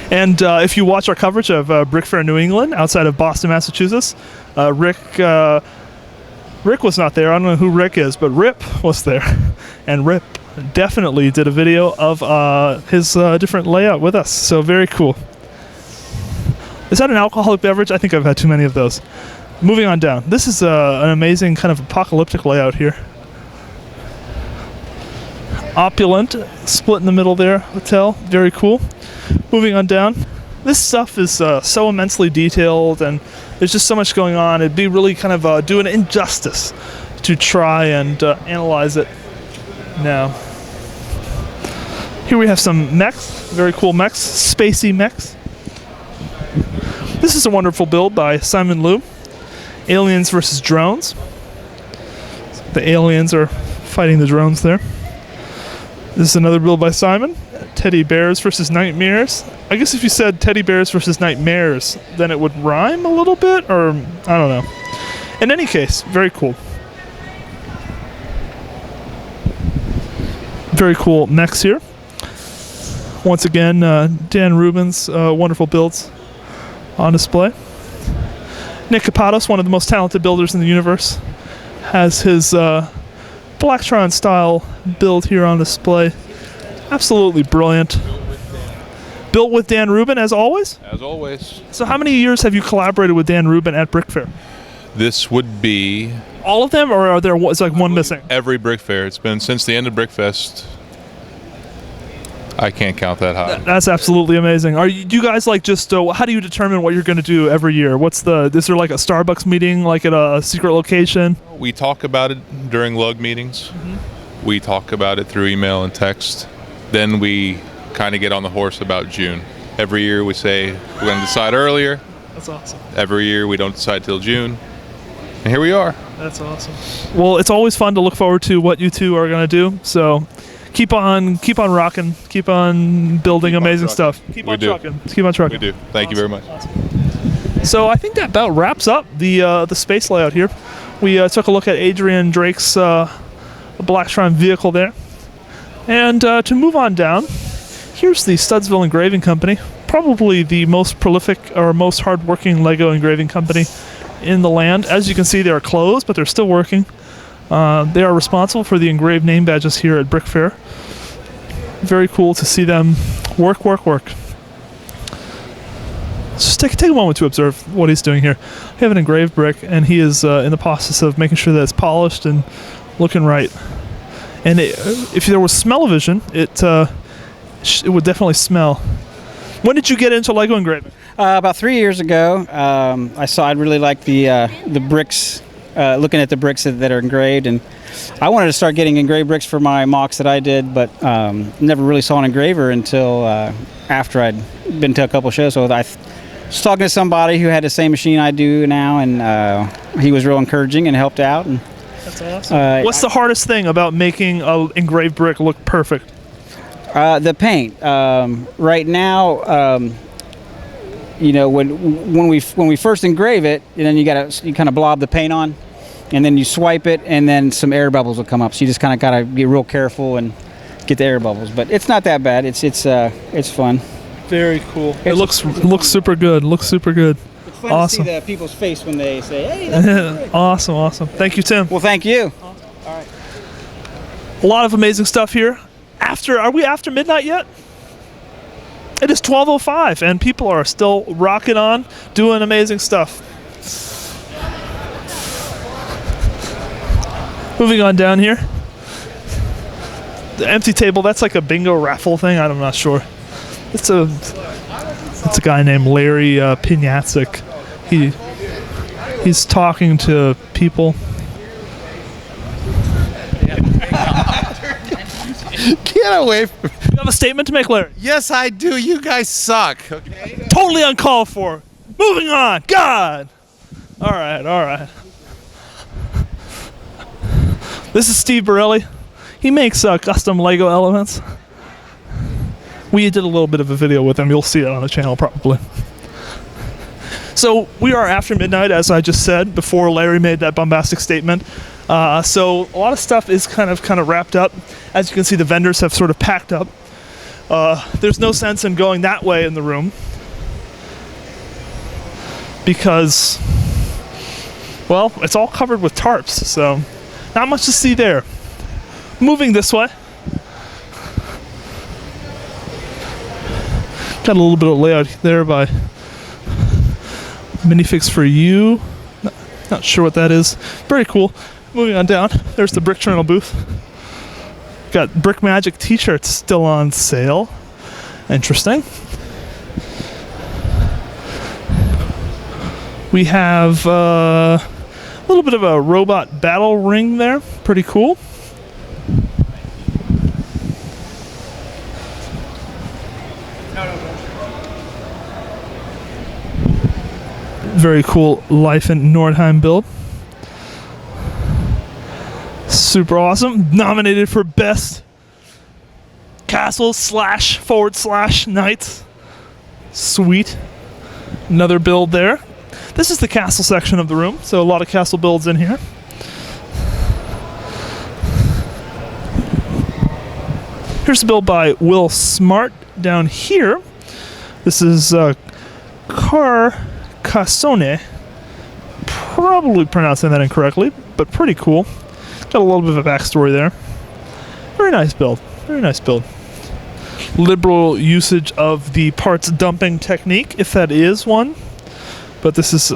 And if you watch our coverage of BrickFair New England outside of Boston, Massachusetts, Rick was not there. I don't know who Rick is, but Rip was there. And Rip definitely did a video of his different layout with us. So very cool. Is that an alcoholic beverage? I think I've had too many of those. Moving on down. This is an amazing kind of apocalyptic layout here. Opulent, split in the middle there, hotel. Very cool. Moving on down. This stuff is so immensely detailed, and there's just so much going on. It'd be really kind of doing an injustice to try and analyze it now. Here we have some mechs, very cool mechs, spacey mechs. This is a wonderful build by Simon Liu. Aliens versus drones. The aliens are fighting the drones there. This is another build by Simon. Teddy bears versus nightmares. I guess if you said teddy bears versus nightmares, then it would rhyme a little bit, or I don't know. In any case, very cool. Very cool mechs here. Once again, Dan Rubin's wonderful builds on display. Nick Kapatos, one of the most talented builders in the universe, has his Blacktron style build here on display. Absolutely brilliant. Built with Dan Rubin, as always? As always. So how many years have you collaborated with Dan Rubin at BrickFair? This would be... All of them, or are there is like one missing? Every BrickFair. It's been since the end of BrickFest. I can't count that high. That's absolutely amazing. Do you guys like just, how do you determine what you're going to do every year? Is there like a Starbucks meeting, like at a secret location? We talk about it during lug meetings. Mm-hmm. We talk about it through email and text. Then we kind of get on the horse about June. Every year we say we're going to decide earlier. That's awesome. Every year we don't decide till June. And here we are. That's awesome. Well, it's always fun to look forward to what you two are going to do. So keep on rocking. Keep on building amazing stuff. Keep on trucking. Keep on trucking. We do. Thank you very much. So I think that about wraps up the space layout here. We took a look at Adrian Drake's Blackstrom vehicle there. And to move on down, here's the Studsville Engraving Company, probably the most prolific or most hardworking Lego engraving company in the land. As you can see, they are closed, but they're still working. They are responsible for the engraved name badges here at BrickFair. Very cool to see them work. Just take a moment to observe what he's doing here. We have an engraved brick, and he is in the process of making sure that it's polished and looking right. And if there was smell-o-vision, it would definitely smell. When did you get into Lego engraving? About 3 years ago. I really liked the bricks, looking at the bricks that are engraved, and I wanted to start getting engraved bricks for my mocks that I did, but never really saw an engraver until after I'd been to a couple shows. So I was talking to somebody who had the same machine I do now, and he was real encouraging and helped out. And that's awesome. What's the hardest thing about making an engraved brick look perfect? The paint. Right now, when we first engrave it, and then you kind of blob the paint on, and then you swipe it, and then some air bubbles will come up. So you just kind of gotta be real careful and get the air bubbles. But it's not that bad. It's fun. Very cool. It looks super good. Looks super good. It's fun awesome. to see the people's face when they say, "Hey, that's great." Awesome. Thank you, Tim. Well, thank you. All right. A lot of amazing stuff here. Are we after midnight yet? It is 12:05, and people are still rocking on, doing amazing stuff. Moving on down here. The empty table, that's like a bingo raffle thing. I'm not sure. It's a guy named Larry Pinyatzik. He's talking to people. Get away from me. You have a statement to make, Larry? Yes, I do. You guys suck. Okay. Totally uncalled for. Moving on. God. All right. This is Steve Borelli. He makes custom Lego elements. We did a little bit of a video with him. You'll see it on the channel probably. So we are after midnight, as I just said, before Larry made that bombastic statement. So a lot of stuff is kind of wrapped up. As you can see, the vendors have sort of packed up. There's no sense in going that way in the room because, well, it's all covered with tarps, so not much to see there. Moving this way. Got a little bit of layout there by Minifix for You. Not sure what that is. Very cool. Moving on down, there's the Brick Journal booth. Got Brick Magic t-shirts still on sale. Interesting. We have a little bit of a robot battle ring there. Pretty cool. Very cool Life in Nordheim build. Super awesome. Nominated for Best Castle / Knights. Sweet. Another build there. This is the castle section of the room, so a lot of castle builds in here. Here's a build by Will Smart down here. This is Carcassonne. Probably pronouncing that incorrectly, but pretty cool. Got a little bit of a backstory there. Very nice build. Very nice build. Liberal usage of the parts dumping technique, if that is one. But this is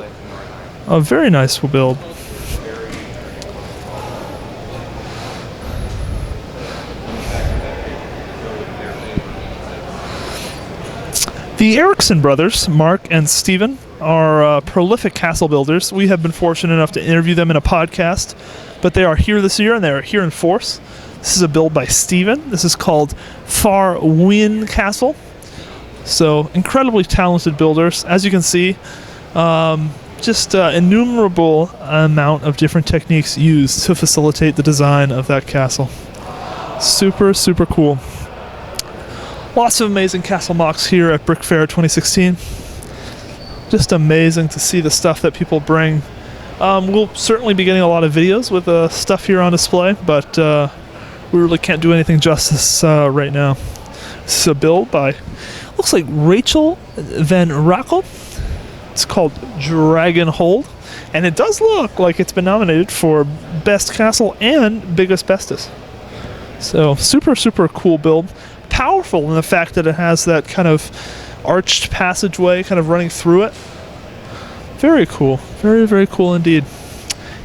a very nice build. The Erickson brothers, Mark and Steven, are prolific castle builders. We have been fortunate enough to interview them in a podcast, but they are here this year and they are here in force. This is a build by Steven. This is called Far Win Castle. So incredibly talented builders. As you can see, just innumerable amount of different techniques used to facilitate the design of that castle. Super, super cool. Lots of amazing castle mocks here at BrickFair 2016. Just amazing to see the stuff that people bring. We'll certainly be getting a lot of videos with stuff here on display, but we really can't do anything justice right now. This is a build by, looks like Rachel Van Rackel. It's called Dragon Hold, and it does look like it's been nominated for Best Castle and Biggest Bestest. So super, super cool build. Powerful in the fact that it has that kind of arched passageway kind of running through it. Very cool. Very, very cool indeed.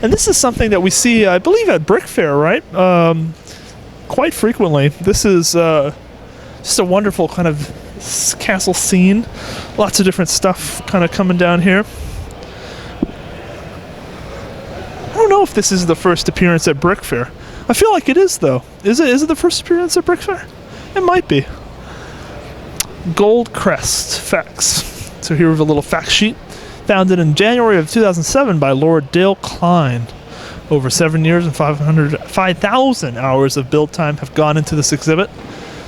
And this is something that we see, I believe, at BrickFair, right? Quite frequently. This is just a wonderful kind of castle scene. Lots of different stuff kind of coming down here. I don't know if this is the first appearance at BrickFair. I feel like it is, though. Is it the first appearance at BrickFair? It might be. Gold Crest facts. So here we have a little fact sheet. Founded in January of 2007 by Lord Dale Klein. Over 7 years and 5,000 hours of build time have gone into this exhibit.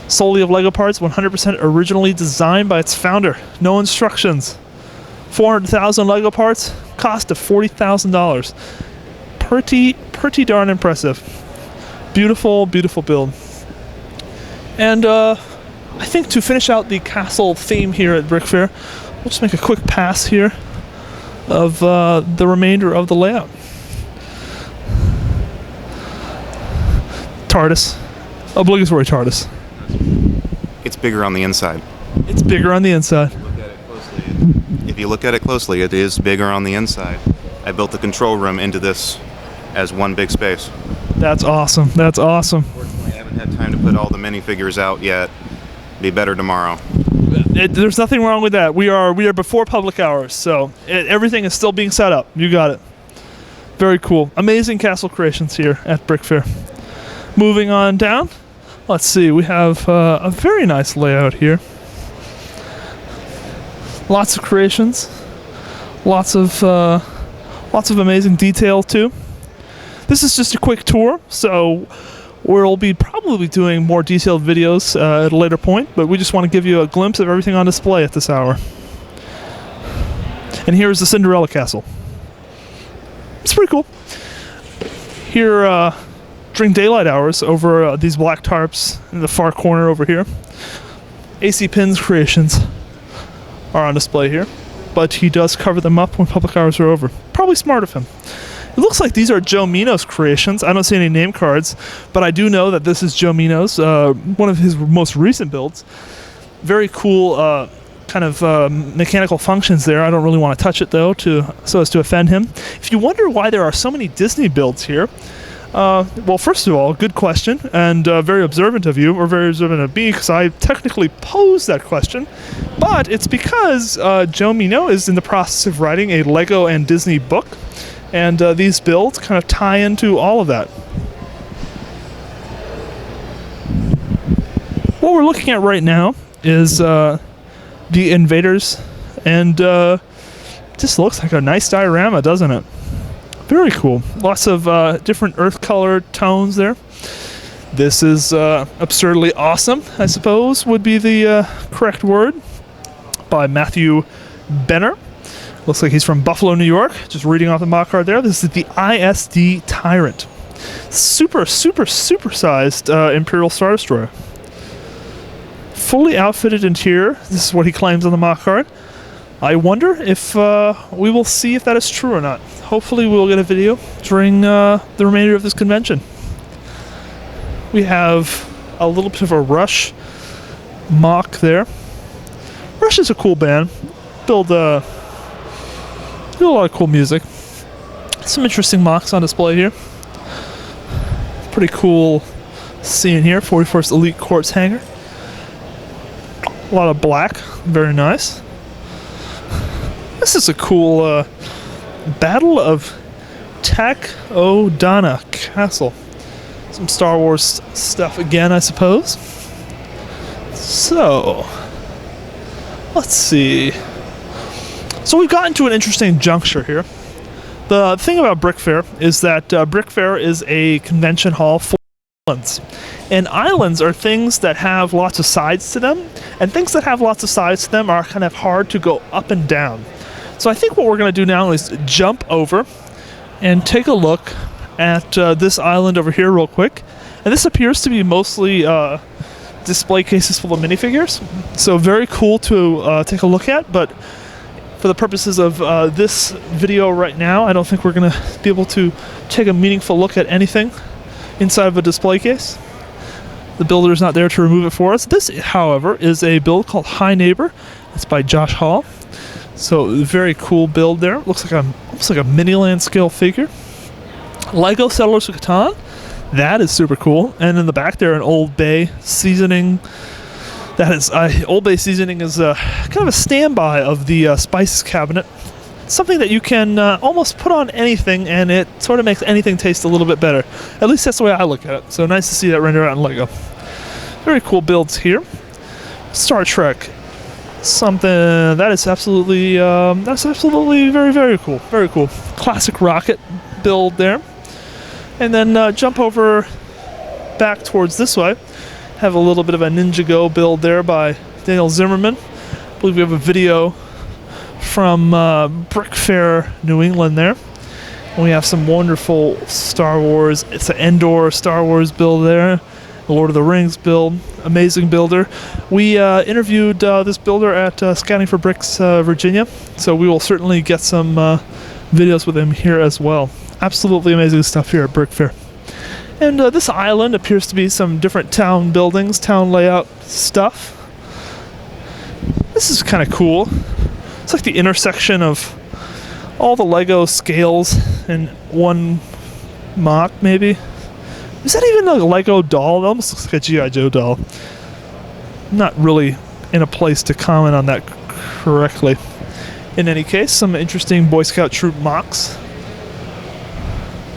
Solely of Lego parts, 100% originally designed by its founder. No instructions. 400,000 Lego parts, cost of $40,000. Pretty darn impressive. Beautiful, beautiful build. And I think to finish out the castle theme here at BrickFair, we'll just make a quick pass here of the remainder of the layout. TARDIS. Obligatory TARDIS. It's bigger on the inside. It's bigger on the inside. If you look at it closely, it is bigger on the inside. I built the control room into this as one big space. That's awesome. That's awesome. Unfortunately, I haven't had time to put all the minifigures out yet. Be better tomorrow. There's nothing wrong with that. We are before public hours, so everything is still being set up. You got it. Very cool. Amazing castle creations here at BrickFair. Moving on down. Let's see. We have a very nice layout here. Lots of creations. Lots of amazing detail too. This is just a quick tour, so we'll be probably doing more detailed videos at a later point, but we just want to give you a glimpse of everything on display at this hour. And here's the Cinderella Castle. It's pretty cool. Here, during daylight hours, over these black tarps in the far corner over here, AC Pin's creations are on display here, but he does cover them up when public hours are over. Probably smart of him. It looks like these are Joe Mino's creations. I don't see any name cards, but I do know that this is Joe Mino's, one of his most recent builds. Very cool kind of mechanical functions there. I don't really want to touch it, though, so as to offend him. If you wonder why there are so many Disney builds here, well, first of all, good question, and very observant of you, or very observant of me, because I technically posed that question, but it's because Joe Mino is in the process of writing a Lego and Disney book, and these builds kind of tie into all of that. What we're looking at right now is the Invaders, and just looks like a nice diorama, doesn't it? Very cool. Lots of different earth color tones there. This is absurdly awesome, I suppose, would be the correct word, by Matthew Benner. Looks like he's from Buffalo, New York. Just reading off the mock card there. This is the ISD Tyrant. Super, super, super sized Imperial Star Destroyer. Fully outfitted interior. This is what he claims on the mock card. I wonder if we will see if that is true or not. Hopefully we'll get a video during the remainder of this convention. We have a little bit of a Rush mock there. Rush is a cool band. Build a lot of cool music. Some interesting mocks on display here. Pretty cool scene here. 41st Elite Quartz hangar. A lot of black. Very nice. This is a cool Battle of Takodana Castle. Some Star Wars stuff again, I suppose. So, let's see. So we've gotten to an interesting juncture here. The thing about BrickFair is that BrickFair is a convention hall for islands. And islands are things that have lots of sides to them, and things that have lots of sides to them are kind of hard to go up and down. So I think what we're going to do now is jump over and take a look at this island over here real quick. And this appears to be mostly display cases full of minifigures. So very cool to take a look at, but for the purposes of this video right now, I don't think we're going to be able to take a meaningful look at anything inside of a display case. The builder is not there to remove it for us. This, however, is a build called High Neighbor. It's by Josh Hall. So very cool build there. Looks like almost like a mini land scale figure. Lego Settlers of Catan. That is super cool. And in the back there, an Old Bay seasoning. That is Old Bay seasoning is kind of a standby of the spices cabinet. Something that you can almost put on anything, and it sort of makes anything taste a little bit better. At least that's the way I look at it. So nice to see that rendered out in Lego. Very cool builds here. Star Trek. Something that is absolutely very, very cool. Very cool. Classic rocket build there. And then jump over back towards this way. Have a little bit of a Ninjago build there by Daniel Zimmerman. I believe we have a video from BrickFair New England there. And we have some wonderful Star Wars. It's an Endor Star Wars build there. The Lord of the Rings build. Amazing builder. We interviewed this builder at Scouting for Bricks, Virginia. So we will certainly get some videos with him here as well. Absolutely amazing stuff here at BrickFair. And this island appears to be some different town buildings, town layout stuff. This is kind of cool. It's like the intersection of all the Lego scales in one mock, maybe. Is that even a Lego doll? It almost looks like a G.I. Joe doll. I'm not really in a place to comment on that correctly. In any case, some interesting Boy Scout troop mocks.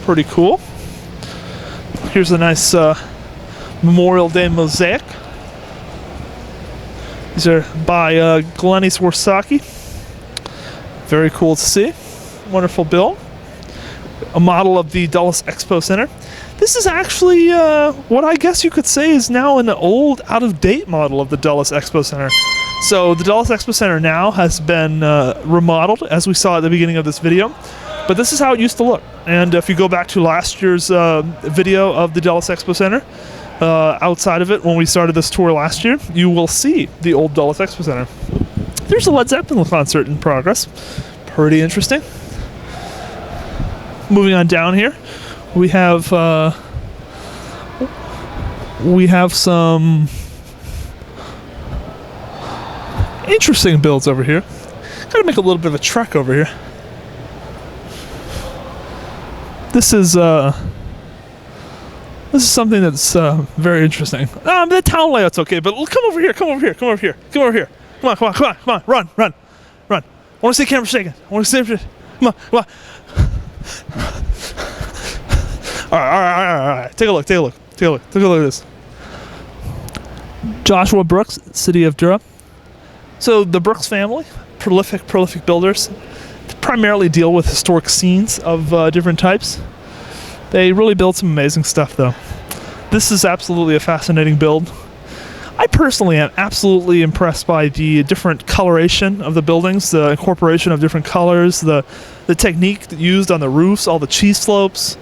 Pretty cool. Here's a nice Memorial Day mosaic. These are by Glennie Swarsaki. Very cool to see. Wonderful build. A model of the Dulles Expo Center. This is actually what I guess you could say is now an old, out-of-date model of the Dulles Expo Center. So the Dulles Expo Center now has been remodeled, as we saw at the beginning of this video. But this is how it used to look. And if you go back to last year's video of the Dulles Expo Center, outside of it, when we started this tour last year, you will see the old Dulles Expo Center. There's a Led Zeppelin concert in progress. Pretty interesting. Moving on down here, we have some interesting builds over here. Gotta make a little bit of a trek over here. This is something that's very interesting. The town layout's okay, but come over here, come over here, come over here, come over here. Come on, come on, come on, come on, run, run, run. I want to see camera shaking. I want to see. Come on, come on. All right. Take a look, take a look, take a look. Take a look at this. Joshua Brooks, City of Durham. So the Brooks family, prolific builders. Primarily deal with historic scenes of different types. They really build some amazing stuff, though. This is absolutely a fascinating build. I personally am absolutely impressed by the different coloration of the buildings, the incorporation of different colors, the technique used on the roofs, all the cheese slopes.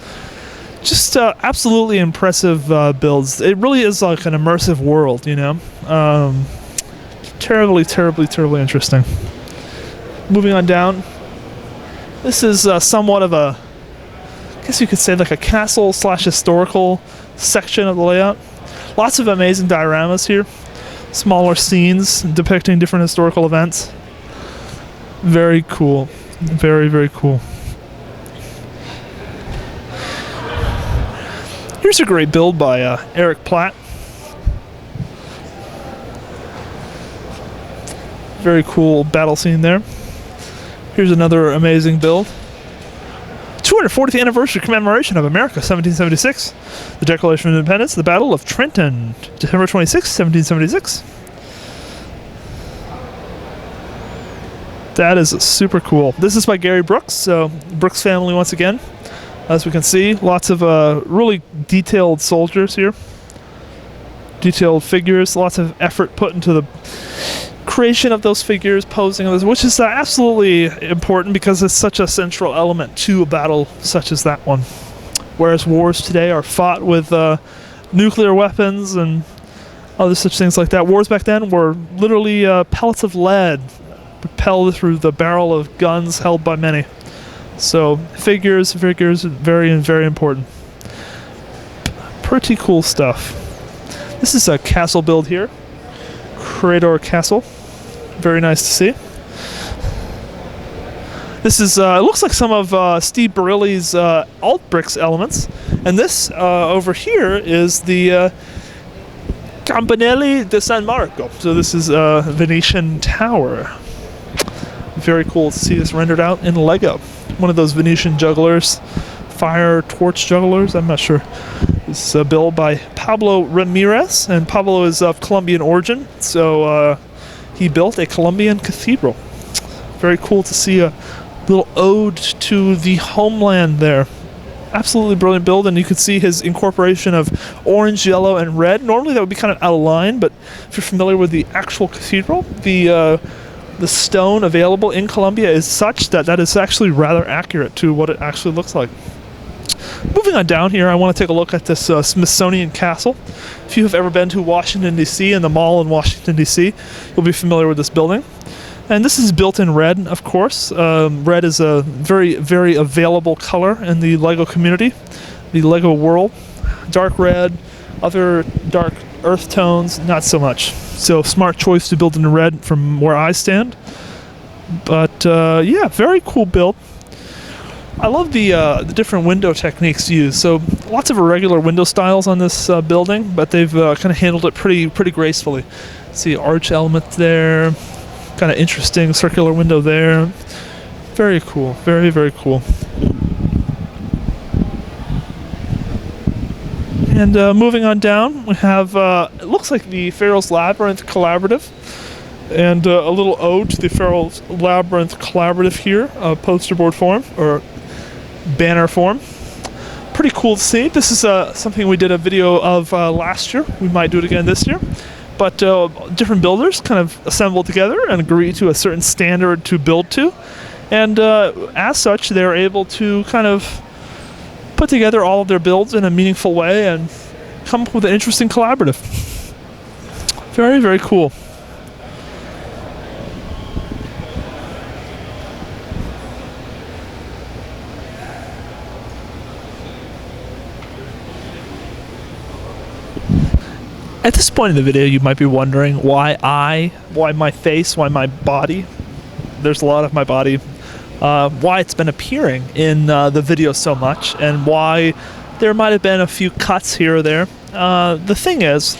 Just absolutely impressive builds. It really is like an immersive world, you know. Terribly interesting. Moving on down. This is somewhat of a, I guess you could say like a castle / historical section of the layout. Lots of amazing dioramas here. Smaller scenes depicting different historical events. Very cool. Very cool. Here's a great build by Eric Platt. Very cool battle scene there. Here's another amazing build. 240th anniversary commemoration of America, 1776. The Declaration of Independence, the Battle of Trenton, December 26, 1776. That is super cool. This is by Gary Brooks. So Brooks family once again. As we can see, lots of really detailed soldiers here. Detailed figures, lots of effort put into the creation of those figures, posing of those, which is absolutely important because it's such a central element to a battle such as that one. Whereas wars today are fought with nuclear weapons and other such things like that. Wars back then were literally pellets of lead propelled through the barrel of guns held by many. So figures, very important. Pretty cool stuff. This is a castle build here. Crador Castle. Very nice to see. This is, it looks like some of Steve Barilli's alt bricks elements. And this over here is the Campanelli di San Marco. So this is a Venetian tower. Very cool to see this rendered out in Lego. One of those Venetian jugglers, fire torch jugglers, I'm not sure. It's built by Pablo Ramirez, and Pablo is of Colombian origin, so he built a Colombian cathedral. Very cool to see a little ode to the homeland there. Absolutely brilliant build, and you can see his incorporation of orange, yellow, and red. Normally that would be kind of out of line, but if you're familiar with the actual cathedral, the stone available in Colombia is such that is actually rather accurate to what it actually looks like. Moving on down here, I want to take a look at this Smithsonian Castle. If you have ever been to Washington, D.C. and the mall in Washington, D.C., you'll be familiar with this building. And this is built in red, of course. Red is a very available color in the LEGO community, the LEGO world. Dark red, other dark earth tones, not so much. So smart choice to build in red from where I stand. But yeah, very cool build. I love the different window techniques used. So lots of irregular window styles on this building, but they've kind of handled it pretty gracefully. See arch element there, kind of interesting circular window there. Very cool, very cool. And moving on down, we have it looks like the Pharaoh's Labyrinth Collaborative, and a little ode to the Pharaoh's Labyrinth Collaborative here, poster board form or banner form. Pretty cool to see. This is something we did a video of last year. We might do it again this year. But different builders kind of assemble together and agree to a certain standard to build to. And as such, they're able to kind of put together all of their builds in a meaningful way and come up with an interesting collaborative. Very cool. At this point in the video, you might be wondering why my face, why my body. There's a lot of my body. Why it's been appearing in the video so much, and why there might have been a few cuts here or there. The thing is,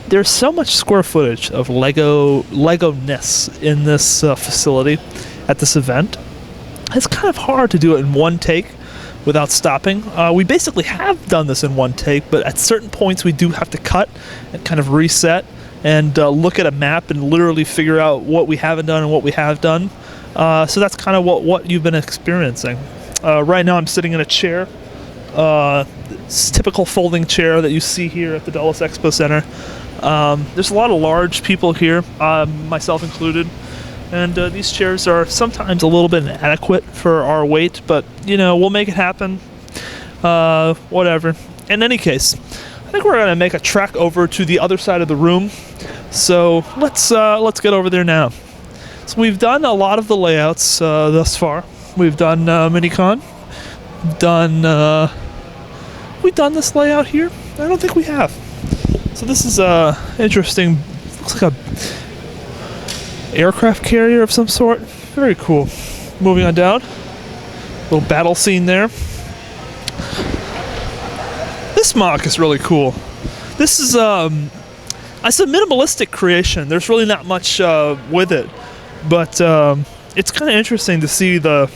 there's so much square footage of Lego-ness in this facility at this event. It's kind of hard to do it in one take without stopping. We basically have done this in one take, but at certain points we do have to cut and kind of reset and look at a map and literally figure out what we haven't done and what we have done. So that's kind of what you've been experiencing. Right now I'm sitting in a chair. It's a typical folding chair that you see here at the Dulles Expo Center. There's a lot of large people here, myself included. And these chairs are sometimes a little bit inadequate for our weight, but you know, we'll make it happen. Whatever. In any case, I think we're gonna make a trek over to the other side of the room. So let's get over there now. So we've done a lot of the layouts thus far. We've done Minicon. We've done this layout here. I don't think we have. So this is interesting. Looks like a aircraft carrier of some sort. Very cool. Moving on down. Little battle scene there. This mock is really cool. This is it's a minimalistic creation. There's really not much with it, but it's kind of interesting to see the.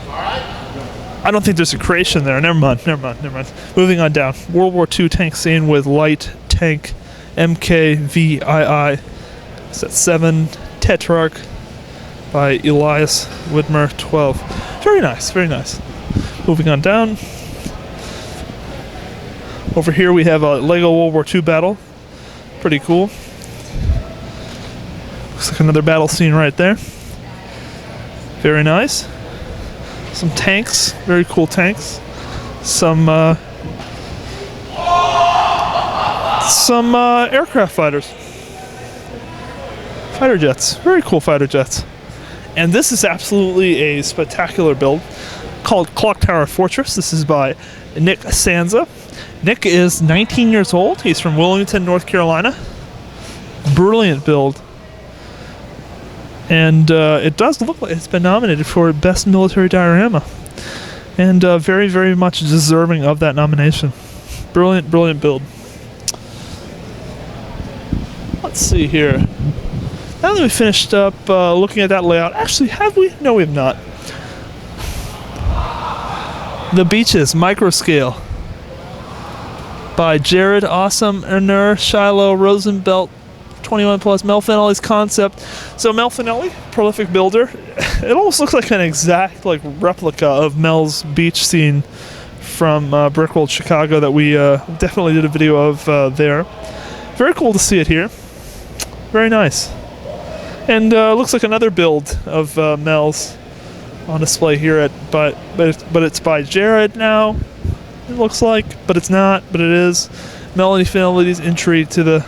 I don't think there's a creation there. Never mind. Moving on down. World War II tank scene with light tank MKVII. Set 7 Tetrarch by Elias Widmer 12. Very nice, very nice. Moving on down. Over here we have a Lego World War II battle. Pretty cool. Looks like another battle scene right there. Very nice. Some tanks, very cool tanks. Some aircraft fighters. Fighter jets, very cool fighter jets. And this is absolutely a spectacular build called Clock Tower Fortress. This is by Nick Sanza. Nick is 19 years old. He's from Wilmington, North Carolina. Brilliant build. And it does look like it's been nominated for Best Military Diorama. And very, very much deserving of that nomination. Brilliant, brilliant build. Let's see here. Now that we finished up looking at that layout, actually, have we? No, we have not. The Beaches, Microscale by Jared Awesome, Ernur, Shiloh, Rosenbelt, 21 Plus, Mel Finelli's concept. So Mel Finelli, prolific builder. It almost looks like an exact replica of Mel's beach scene from Brick World Chicago that we definitely did a video of there. Very cool to see it here. Very nice. And looks like another build of Mel's on display here but it's by Jared now. It looks like, but it's not, but it is. Melanie Finelli's entry to the...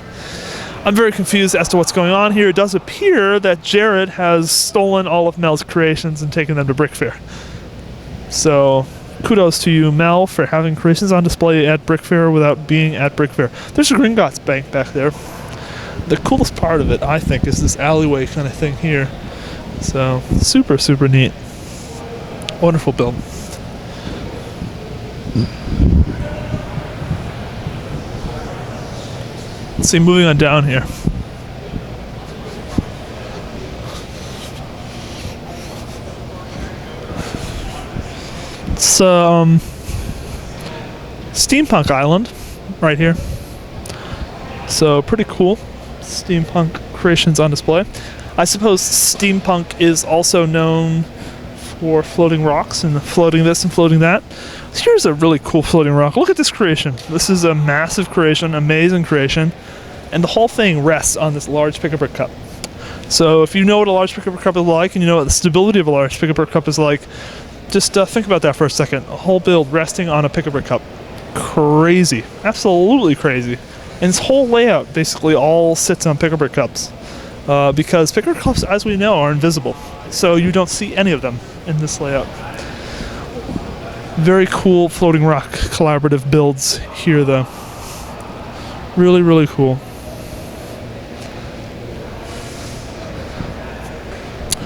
I'm very confused as to what's going on here. It does appear that Jared has stolen all of Mel's creations and taken them to BrickFair. So, kudos to you, Mel, for having creations on display at BrickFair without being at BrickFair. There's a Gringotts Bank back there. The coolest part of it, I think, is this alleyway kind of thing here. So, super, super neat. Wonderful build. Let's see, moving on down here. It's Steampunk Island right here. So pretty cool. Steampunk creations on display. I suppose steampunk is also known for floating rocks and floating this and floating that. Here's a really cool floating rock. Look at this creation. This is a massive creation, amazing creation, and the whole thing rests on this large pick-a-brick cup. So if you know what a large pick-a-brick cup is like, and you know what the stability of a large pick-a-brick cup is like, just think about that for a second. A whole build resting on a pick-a-brick cup. Crazy. Absolutely crazy. And this whole layout basically all sits on pick-a-brick cups. Because pick-a-brick cups, as we know, are invisible. So you don't see any of them in this layout. Very cool floating rock collaborative builds here, though. Really, really cool.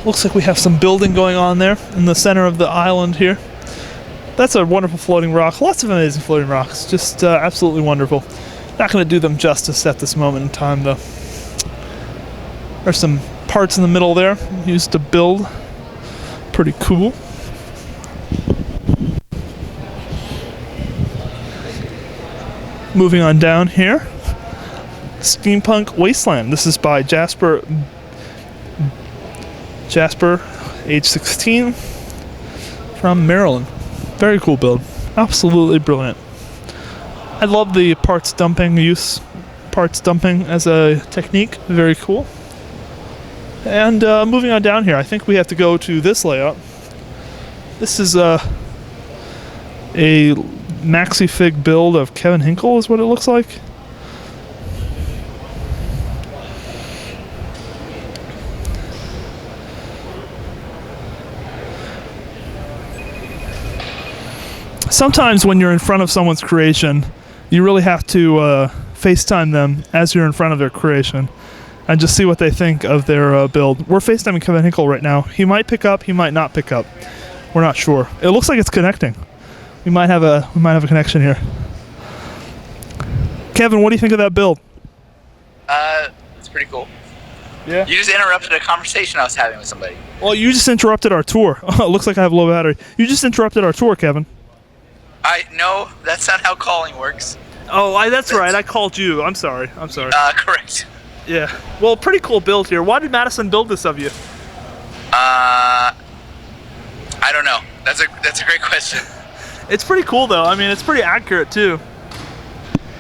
Looks like we have some building going on there in the center of the island here. That's a wonderful floating rock. Lots of amazing floating rocks. Just absolutely wonderful. Not going to do them justice at this moment in time, though. There's some parts in the middle there used to build. Pretty cool. Moving on down here. Steampunk Wasteland. This is by Jasper, age 16, from Maryland. Very cool build. Absolutely brilliant. I love the parts dumping as a technique. Very cool. And moving on down here, I think we have to go to this layout. This is a maxi-fig build of Kevin Hinkle is what it looks like. Sometimes when you're in front of someone's creation, you really have to FaceTime them as you're in front of their creation and just see what they think of their build. We're FaceTiming Kevin Hinkle right now. He might pick up, he might not pick up. We're not sure. It looks like it's connecting. We might have a connection here. Kevin, what do you think of that build? It's pretty cool. Yeah. You just interrupted a conversation I was having with somebody. Well, you just interrupted our tour. Oh, it looks like I have low battery. You just interrupted our tour, Kevin. No, that's not how calling works. Oh, that's right. I called you. I'm sorry. Correct. Yeah. Well, pretty cool build here. Why did Madison build this of you? I don't know. That's a great question. It's pretty cool though. I mean, it's pretty accurate too.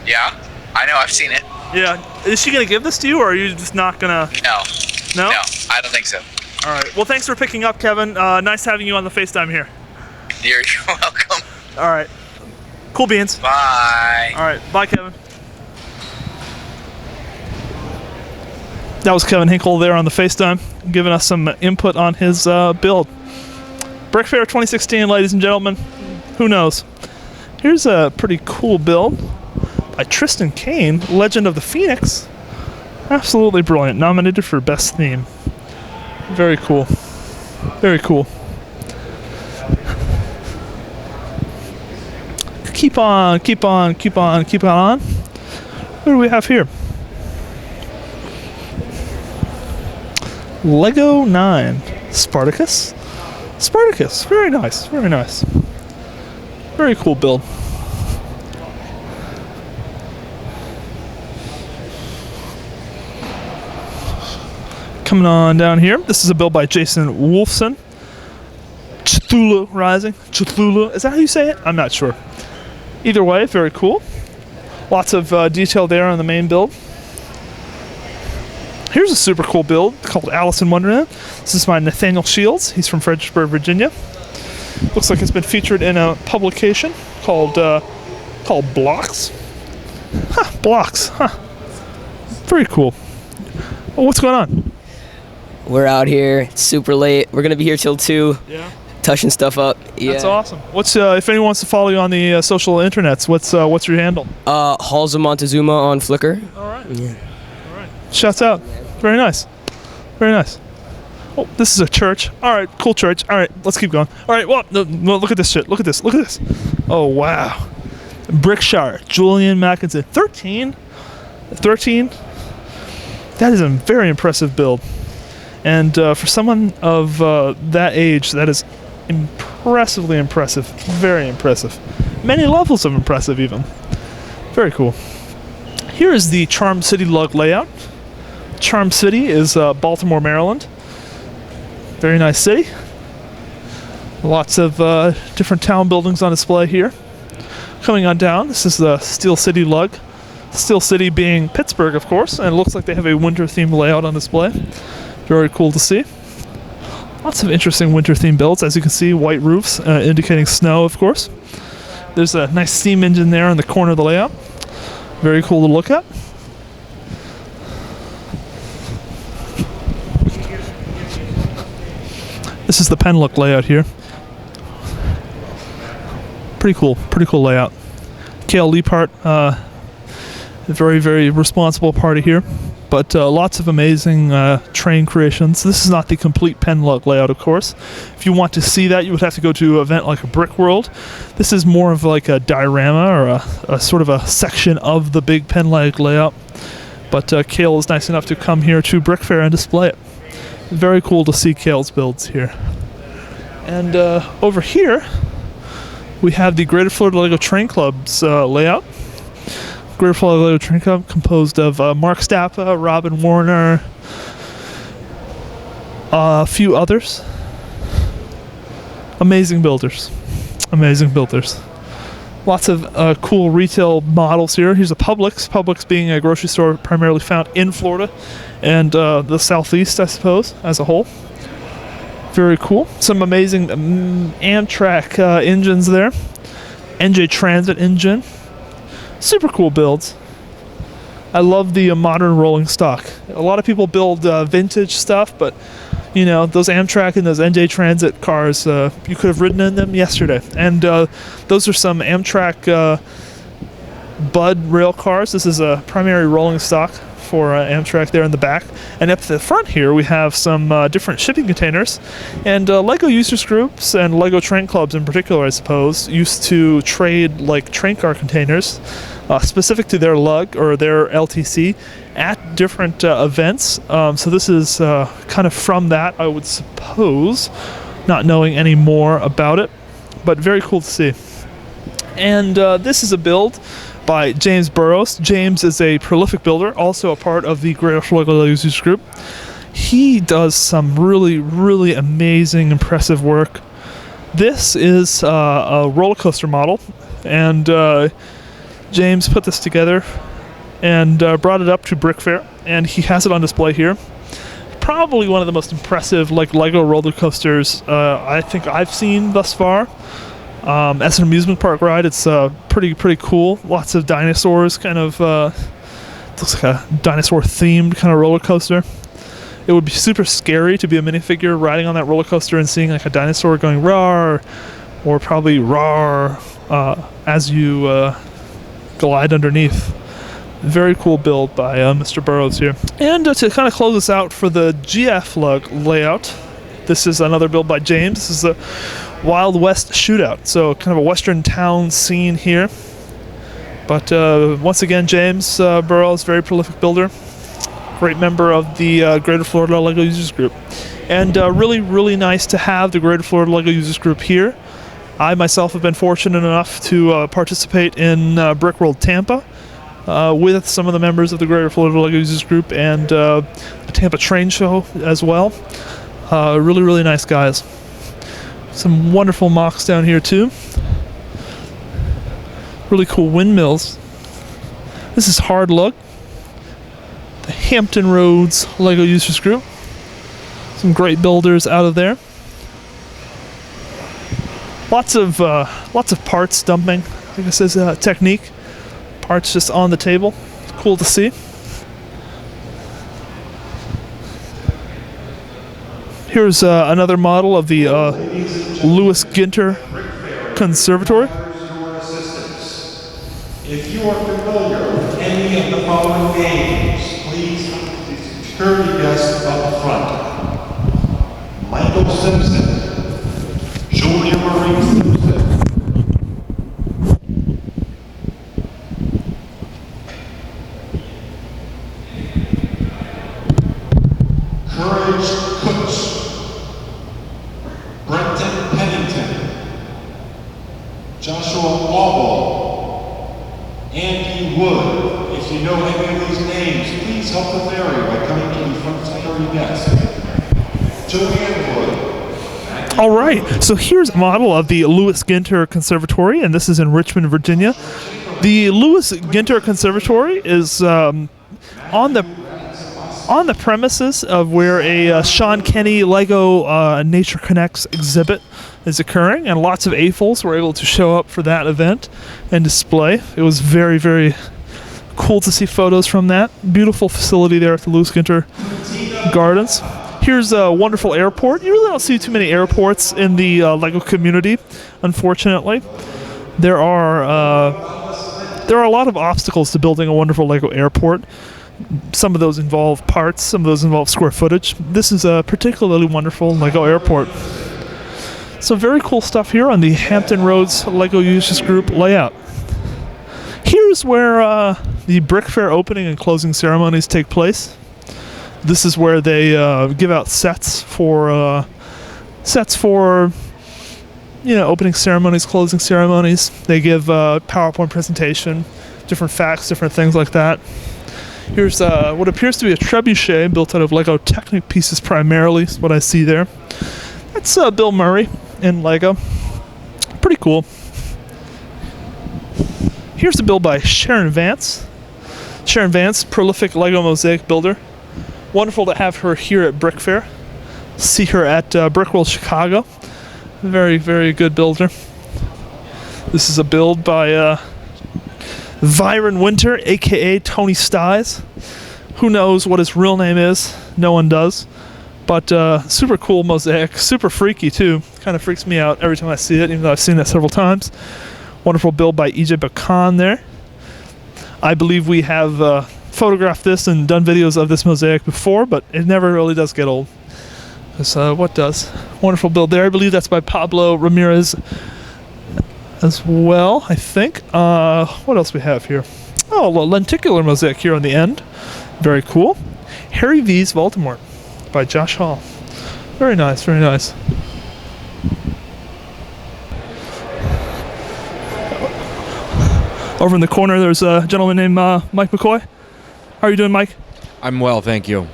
Yeah, I know. I've seen it. Yeah. Is she gonna give this to you, or are you just not gonna? No. No? No, I don't think so. All right. Well, thanks for picking up, Kevin. Nice having you on the FaceTime here. You're welcome. All right. Cool beans. Bye. All right. Bye, Kevin. That was Kevin Hinkle there on the FaceTime, giving us some input on his build. BrickFair 2016, ladies and gentlemen. Who knows? Here's a pretty cool build by Tristan Kane, Legend of the Phoenix. Absolutely brilliant. Nominated for Best Theme. Very cool. Very cool. Keep on. What do we have here? Lego 9. Spartacus. Very nice. Very nice. Very cool build. Coming on down here. This is a build by Jason Wolfson. Cthulhu Rising. Cthulhu. Is that how you say it? I'm not sure. Either way, very cool. Lots of detail there on the main build. Here's a super cool build called Alice in Wonderland. This is by Nathaniel Shields. He's from Fredericksburg, Virginia. Looks like it's been featured in a publication called Blocks. Huh, Blocks. Huh. Very cool. Oh, what's going on? We're out here. It's super late. We're gonna be here till 2. Yeah. Touching stuff up. Yeah. That's awesome. What's if anyone wants to follow you on the social internets? What's your handle? Halls of Montezuma on Flickr. All right. Yeah. Shouts out. Very nice. Very nice. Oh, this is a church. All right, cool church. All right, let's keep going. All right, well, no, look at this shit. Look at this. Look at this. Oh, wow. Brickshire, Julian Mackinson. 13? 13? That is a very impressive build. And for someone of that age, that is impressively impressive. Very impressive. Many levels of impressive, even. Very cool. Here is the Charm City lug layout. Charm City is Baltimore, Maryland. Very nice city. Lots of different town buildings on display here. Coming on down, this is the Steel City lug. Steel City being Pittsburgh, of course, and it looks like they have a winter-themed layout on display. Very cool to see. Lots of interesting winter-themed builds. As you can see, white roofs indicating snow, of course. There's a nice steam engine there in the corner of the layout. Very cool to look at. This is the pen look layout here. Pretty cool layout. Kale Leapart, a very, very responsible party here. But lots of amazing train creations. This is not the complete pen look layout, of course. If you want to see that, you would have to go to an event like a Brick World. This is more of like a diorama or a sort of a section of the big pen leg layout. But Kale is nice enough to come here to BrickFair and display it. Very cool to see Kale's builds here. And over here, we have the Greater Florida Lego Train Club's layout. Greater Florida Lego Train Club composed of Mark Stappa, Robin Warner, a few others. Amazing builders. Amazing builders. Lots of cool retail models here. Here's a Publix. Publix being a grocery store primarily found in Florida and the Southeast, I suppose, as a whole. Very cool. Some amazing Amtrak engines there. NJ Transit engine. Super cool builds. I love the modern rolling stock. A lot of people build vintage stuff, but you know, those Amtrak and those NJ Transit cars, you could have ridden in them yesterday. And those are some Amtrak Bud rail cars. This is a primary rolling stock for Amtrak there in the back. And up the front here, we have some different shipping containers. And LEGO users groups and LEGO train clubs in particular, I suppose, used to trade like train car containers specific to their lug or their LTC at different events. So this is kind of from that, I would suppose, not knowing any more about it, but very cool to see. And this is a build by James Burrows. James is a prolific builder, also a part of the Greater Florida Lego Users Group. He does some really, really amazing, impressive work. This is a roller coaster model, and James put this together and brought it up to BrickFair, and he has it on display here. Probably one of the most impressive Lego roller coasters I think I've seen thus far. As an amusement park ride, it's pretty cool. Lots of dinosaurs, kind of looks like a dinosaur themed kind of roller coaster. It would be super scary to be a minifigure riding on that roller coaster and seeing like a dinosaur going roar, or probably roar as you glide underneath. Very cool build by Mr. Burrows here. And to kind of close us out for the GF lug layout, this is another build by James. This is a Wild West shootout, so kind of a western town scene here. But once again, James Burrows, very prolific builder, great member of the Greater Florida LEGO Users Group. And really nice to have the Greater Florida LEGO Users Group here. I myself have been fortunate enough to participate in Brick World Tampa with some of the members of the Greater Florida LEGO Users Group and the Tampa Train Show as well. Really nice guys. Some wonderful mocks down here too. Really cool windmills. This is Hard Lug, the Hampton Roads LEGO Users Group. Some great builders out of there. Lots of parts dumping. I think this is a technique. Parts just on the table. It's cool to see. Here's another model of the Lewis Ginter Conservatory. If you are familiar with any of the following names, please security desk up front. Michael Simpson, Julia Marie Simpson, Courage Kutch, Brenton Pennington, Joshua Wobble, Andy Wood. If you know any of these names, please help the ferry by coming to the front security desk. Joanne Wood. All right, so here's a model of the Lewis Ginter Conservatory, and this is in Richmond, Virginia. The Lewis Ginter Conservatory is on the premises of where a Sean Kenny Lego Nature Connects exhibit is occurring, and lots of AFOLs were able to show up for that event and display. It was very cool to see photos from that. Beautiful facility there at the Lewis Ginter Gardens. Here's a wonderful airport. You really don't see too many airports in the Lego community, unfortunately. There are a lot of obstacles to building a wonderful Lego airport. Some of those involve parts, some of those involve square footage. This is a particularly wonderful Lego airport. So very cool stuff here on the Hampton Roads LEGO Users Group layout. Here's where the BrickFair opening and closing ceremonies take place. This is where they give out sets for opening ceremonies, closing ceremonies. They give a PowerPoint presentation, different facts, different things like that. Here's what appears to be a trebuchet built out of Lego Technic pieces primarily, is what I see there. That's Bill Murray in Lego. Pretty cool. Here's a build by Sharon Vance. Sharon Vance, prolific Lego mosaic builder. Wonderful to have her here at BrickFair. See her at Brickworld Chicago. Very good builder. This is a build by Byron Winter, aka Tony Styes. Who knows what his real name is? No one does. But super cool mosaic, super freaky too. Kind of freaks me out every time I see it, even though I've seen it several times. Wonderful build by EJ Bacan there. I believe we have photographed this and done videos of this mosaic before, but it never really does get old. So what does? Wonderful build there. I believe that's by Pablo Ramirez as well, I think. What else we have here? Oh, a lenticular mosaic here on the end. Very cool. Harry V's Baltimore by Josh Hall. Very nice, very nice. Over in the corner, there's a gentleman named Mike McCoy. How are you doing, Mike? I'm well, thank you.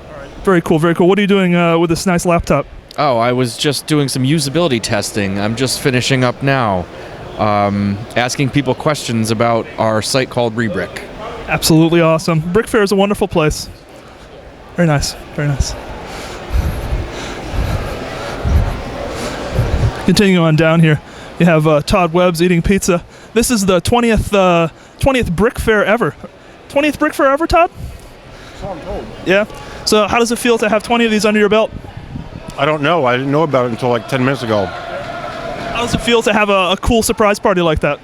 Very cool, very cool. What are you doing with this nice laptop? Oh, I was just doing some usability testing. I'm just finishing up now. Asking people questions about our site called Rebrick. Absolutely awesome. BrickFair is a wonderful place. Very nice, very nice. Continuing on down here, you have Todd Webb's eating pizza. This is the 20th BrickFair ever. 20th BrickFair ever, Todd? So I'm told. Yeah. So how does it feel to have 20 of these under your belt? I don't know. I didn't know about it until like 10 minutes ago. How does it feel to have a cool surprise party like that?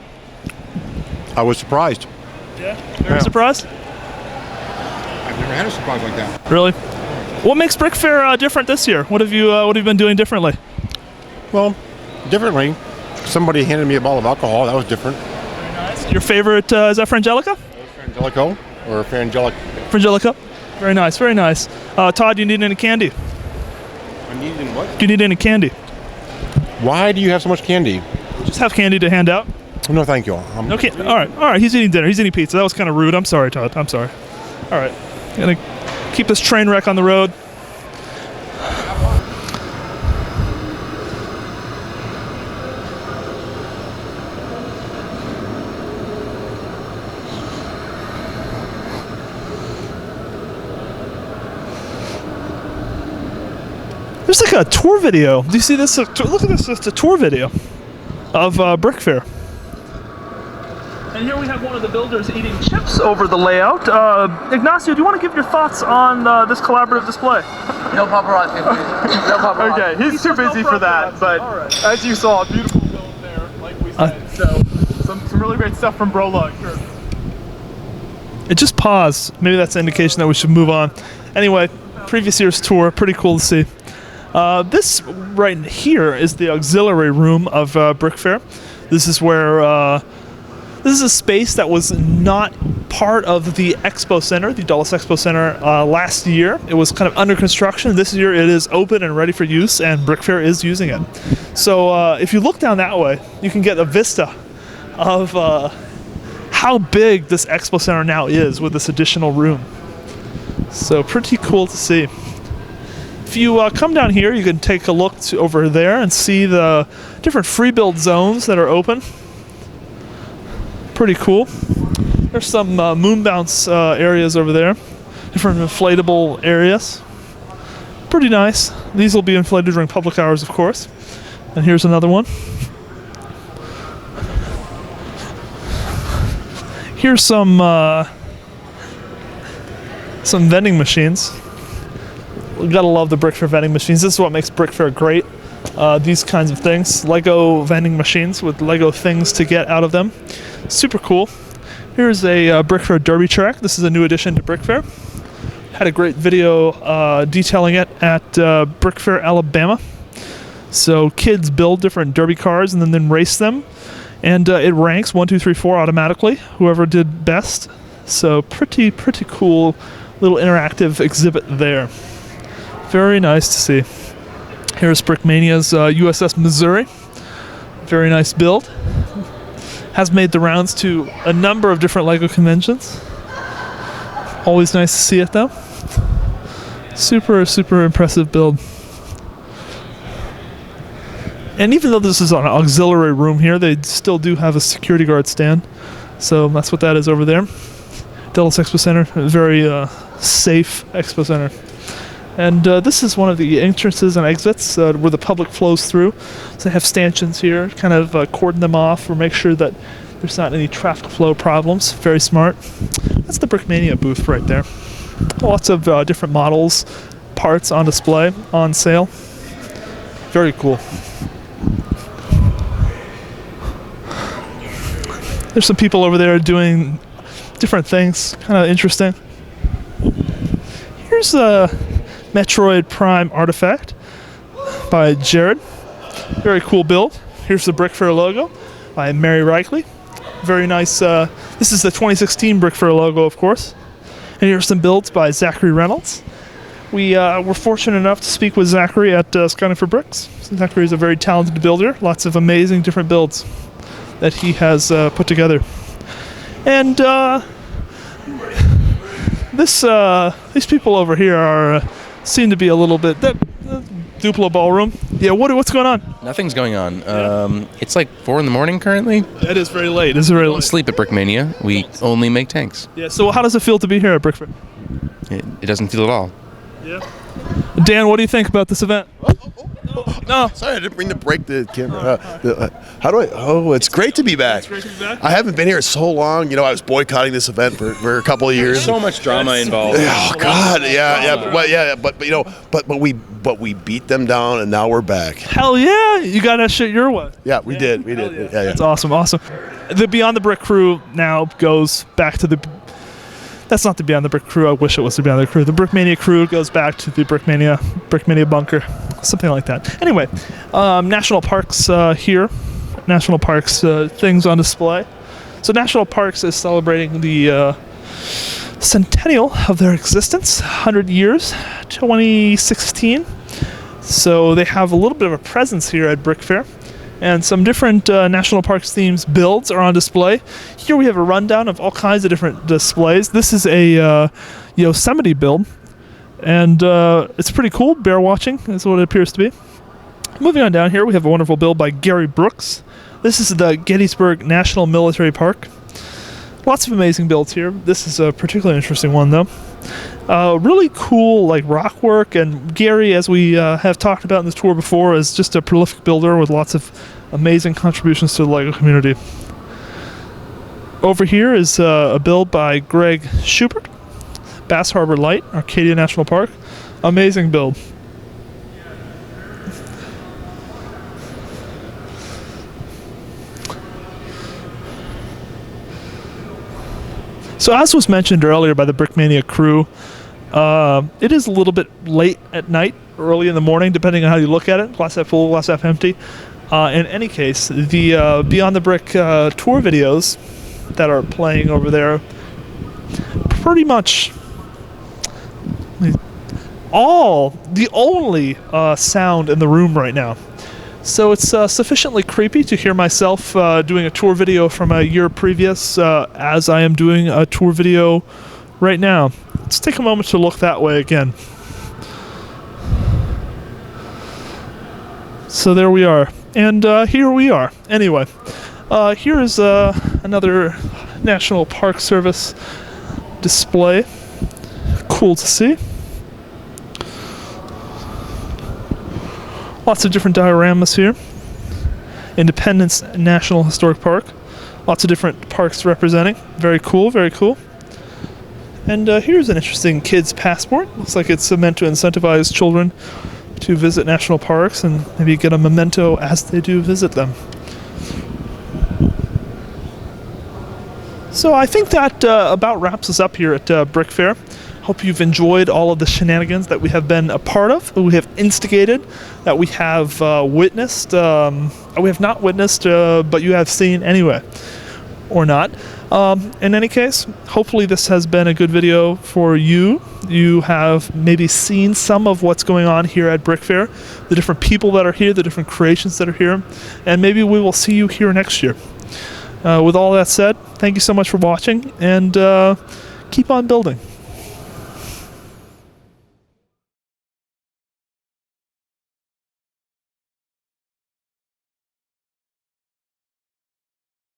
I was surprised. Yeah? Very surprised? I've never had a surprise like that. Really? What makes BrickFair different this year? What have you been doing differently? Well, differently. Somebody handed me a bottle of alcohol. That was different. Very nice. Your favorite, is that Frangelica? Frangelico or Frangelic? Frangelica. Very nice, very nice. Todd, do you need any candy? I'm needing what? Do you need any candy? Why do you have so much candy? Just have candy to hand out. No, thank you. Okay, all right. He's eating dinner. He's eating pizza. That was kind of rude. I'm sorry, Todd. I'm sorry. All right. Gonna keep this train wreck on the road. There's like a tour video. Do you see this? Look at this. It's a tour video of BrickFair. And here we have one of the builders eating chips over the layout. Ignacio, do you want to give your thoughts on this collaborative display? No paparazzi. No paparazzi. Okay, he's too busy for that, but as you saw, a beautiful build there, like we said. So, some really great stuff from Brolug. Sure. It just paused. Maybe that's an indication that we should move on. Anyway, previous year's tour, pretty cool to see. This right here is the auxiliary room of BrickFair. This is where this is a space that was not part of the Expo Center, the Dulles Expo Center, last year. It was kind of under construction. This year it is open and ready for use, and BrickFair is using it. So if you look down that way, you can get a vista of how big this Expo Center now is with this additional room. So pretty cool to see. If you come down here, you can take a look over there and see the different free build zones that are open. Pretty cool. There's some moon bounce areas over there. Different inflatable areas. Pretty nice. These will be inflated during public hours, of course. And here's another one. Here's some vending machines. We gotta love the BrickFair vending machines. This is what makes BrickFair great. These kinds of things. Lego vending machines with Lego things to get out of them. Super cool. Here's a BrickFair derby track. This is a new addition to BrickFair. Had a great video detailing it at BrickFair, Alabama. So kids build different derby cars and then race them. And it ranks 1, 2, 3, 4 automatically. Whoever did best. So pretty cool little interactive exhibit there. Very nice to see. Here's Brickmania's USS Missouri. Very nice build. Has made the rounds to a number of different LEGO conventions. Always nice to see it though. Super impressive build. And even though this is an auxiliary room here, they still do have a security guard stand. So that's what that is over there. Dulles Expo Center, a very safe Expo Center. And this is one of the entrances and exits where the public flows through. So they have stanchions here, kind of cordon them off or make sure that there's not any traffic flow problems. Very smart. That's the Brickmania booth right there. Lots of different models, parts on display, on sale. Very cool. There's some people over there doing different things, kind of interesting. Here's a Metroid Prime artifact by Jared. Very cool build. Here's the BrickFair logo by Mary Reichley. Very nice. This is the 2016 BrickFair logo, of course. And here's some builds by Zachary Reynolds. We were fortunate enough to speak with Zachary at Scouting for Bricks. Zachary is a very talented builder. Lots of amazing different builds that he has put together. And these people over here are seem to be a little bit Duplo ballroom. Yeah, what's going on? Nothing's going on. It's like 4 in the morning currently. It is very late. It's very late. We don't sleep at Brickmania. We only make tanks. Yeah. So how does it feel to be here at BrickFair? It doesn't feel at all. Yeah. Dan, what do you think about this event? No. Sorry, I didn't bring to break the camera. How do I? Oh, it's great to be back. I haven't been here so long. You know, I was boycotting this event for a couple of years. There's so much drama involved. Oh God, yeah. But you know, but we beat them down, and now we're back. Hell yeah! You got that shit your way. Yeah, we did. Yeah. That's awesome. The Beyond the Brick crew now goes back to the. That's not the Beyond the Brick crew. I wish it was the Beyond the crew. The Brickmania crew goes back to the Brickmania bunker, something like that. Anyway, National Parks here. National Parks things on display. So National Parks is celebrating the centennial of their existence, 100 years, 2016. So they have a little bit of a presence here at BrickFair. And some different National Parks themes builds are on display. Here we have a rundown of all kinds of different displays. This is a Yosemite build, and it's pretty cool. Bear watching is what it appears to be. Moving on down here, we have a wonderful build by Gary Brooks. This is the Gettysburg National Military Park. Lots of amazing builds here. This is a particularly interesting one, though. Really cool, like rock work, and Gary, as we have talked about in this tour before, is just a prolific builder with lots of amazing contributions to the LEGO community. Over here is a build by Greg Schubert, Bass Harbor Light, Arcadia National Park. Amazing build. So as was mentioned earlier by the Brickmania crew, it is a little bit late at night, early in the morning, depending on how you look at it. Glass half full, glass half empty. In any case, the Beyond the Brick tour videos that are playing over there, pretty much the only sound in the room right now. So it's sufficiently creepy to hear myself doing a tour video from a year previous as I am doing a tour video right now. Let's take a moment to look that way again. So there we are. And here we are. Anyway, here is another National Park Service display. Cool to see. Lots of different dioramas here. Independence National Historic Park. Lots of different parks representing. Very cool, very cool. And here's an interesting kid's passport. Looks like it's meant to incentivize children to visit national parks and maybe get a memento as they do visit them. So I think that about wraps us up here at BrickFair. Hope you've enjoyed all of the shenanigans that we have been a part of, that we have instigated, that we have witnessed. We have not witnessed, but you have seen anyway, or not. In any case, hopefully this has been a good video for you. You have maybe seen some of what's going on here at BrickFair, the different people that are here, the different creations that are here, and maybe we will see you here next year. With all that said, thank you so much for watching, and keep on building.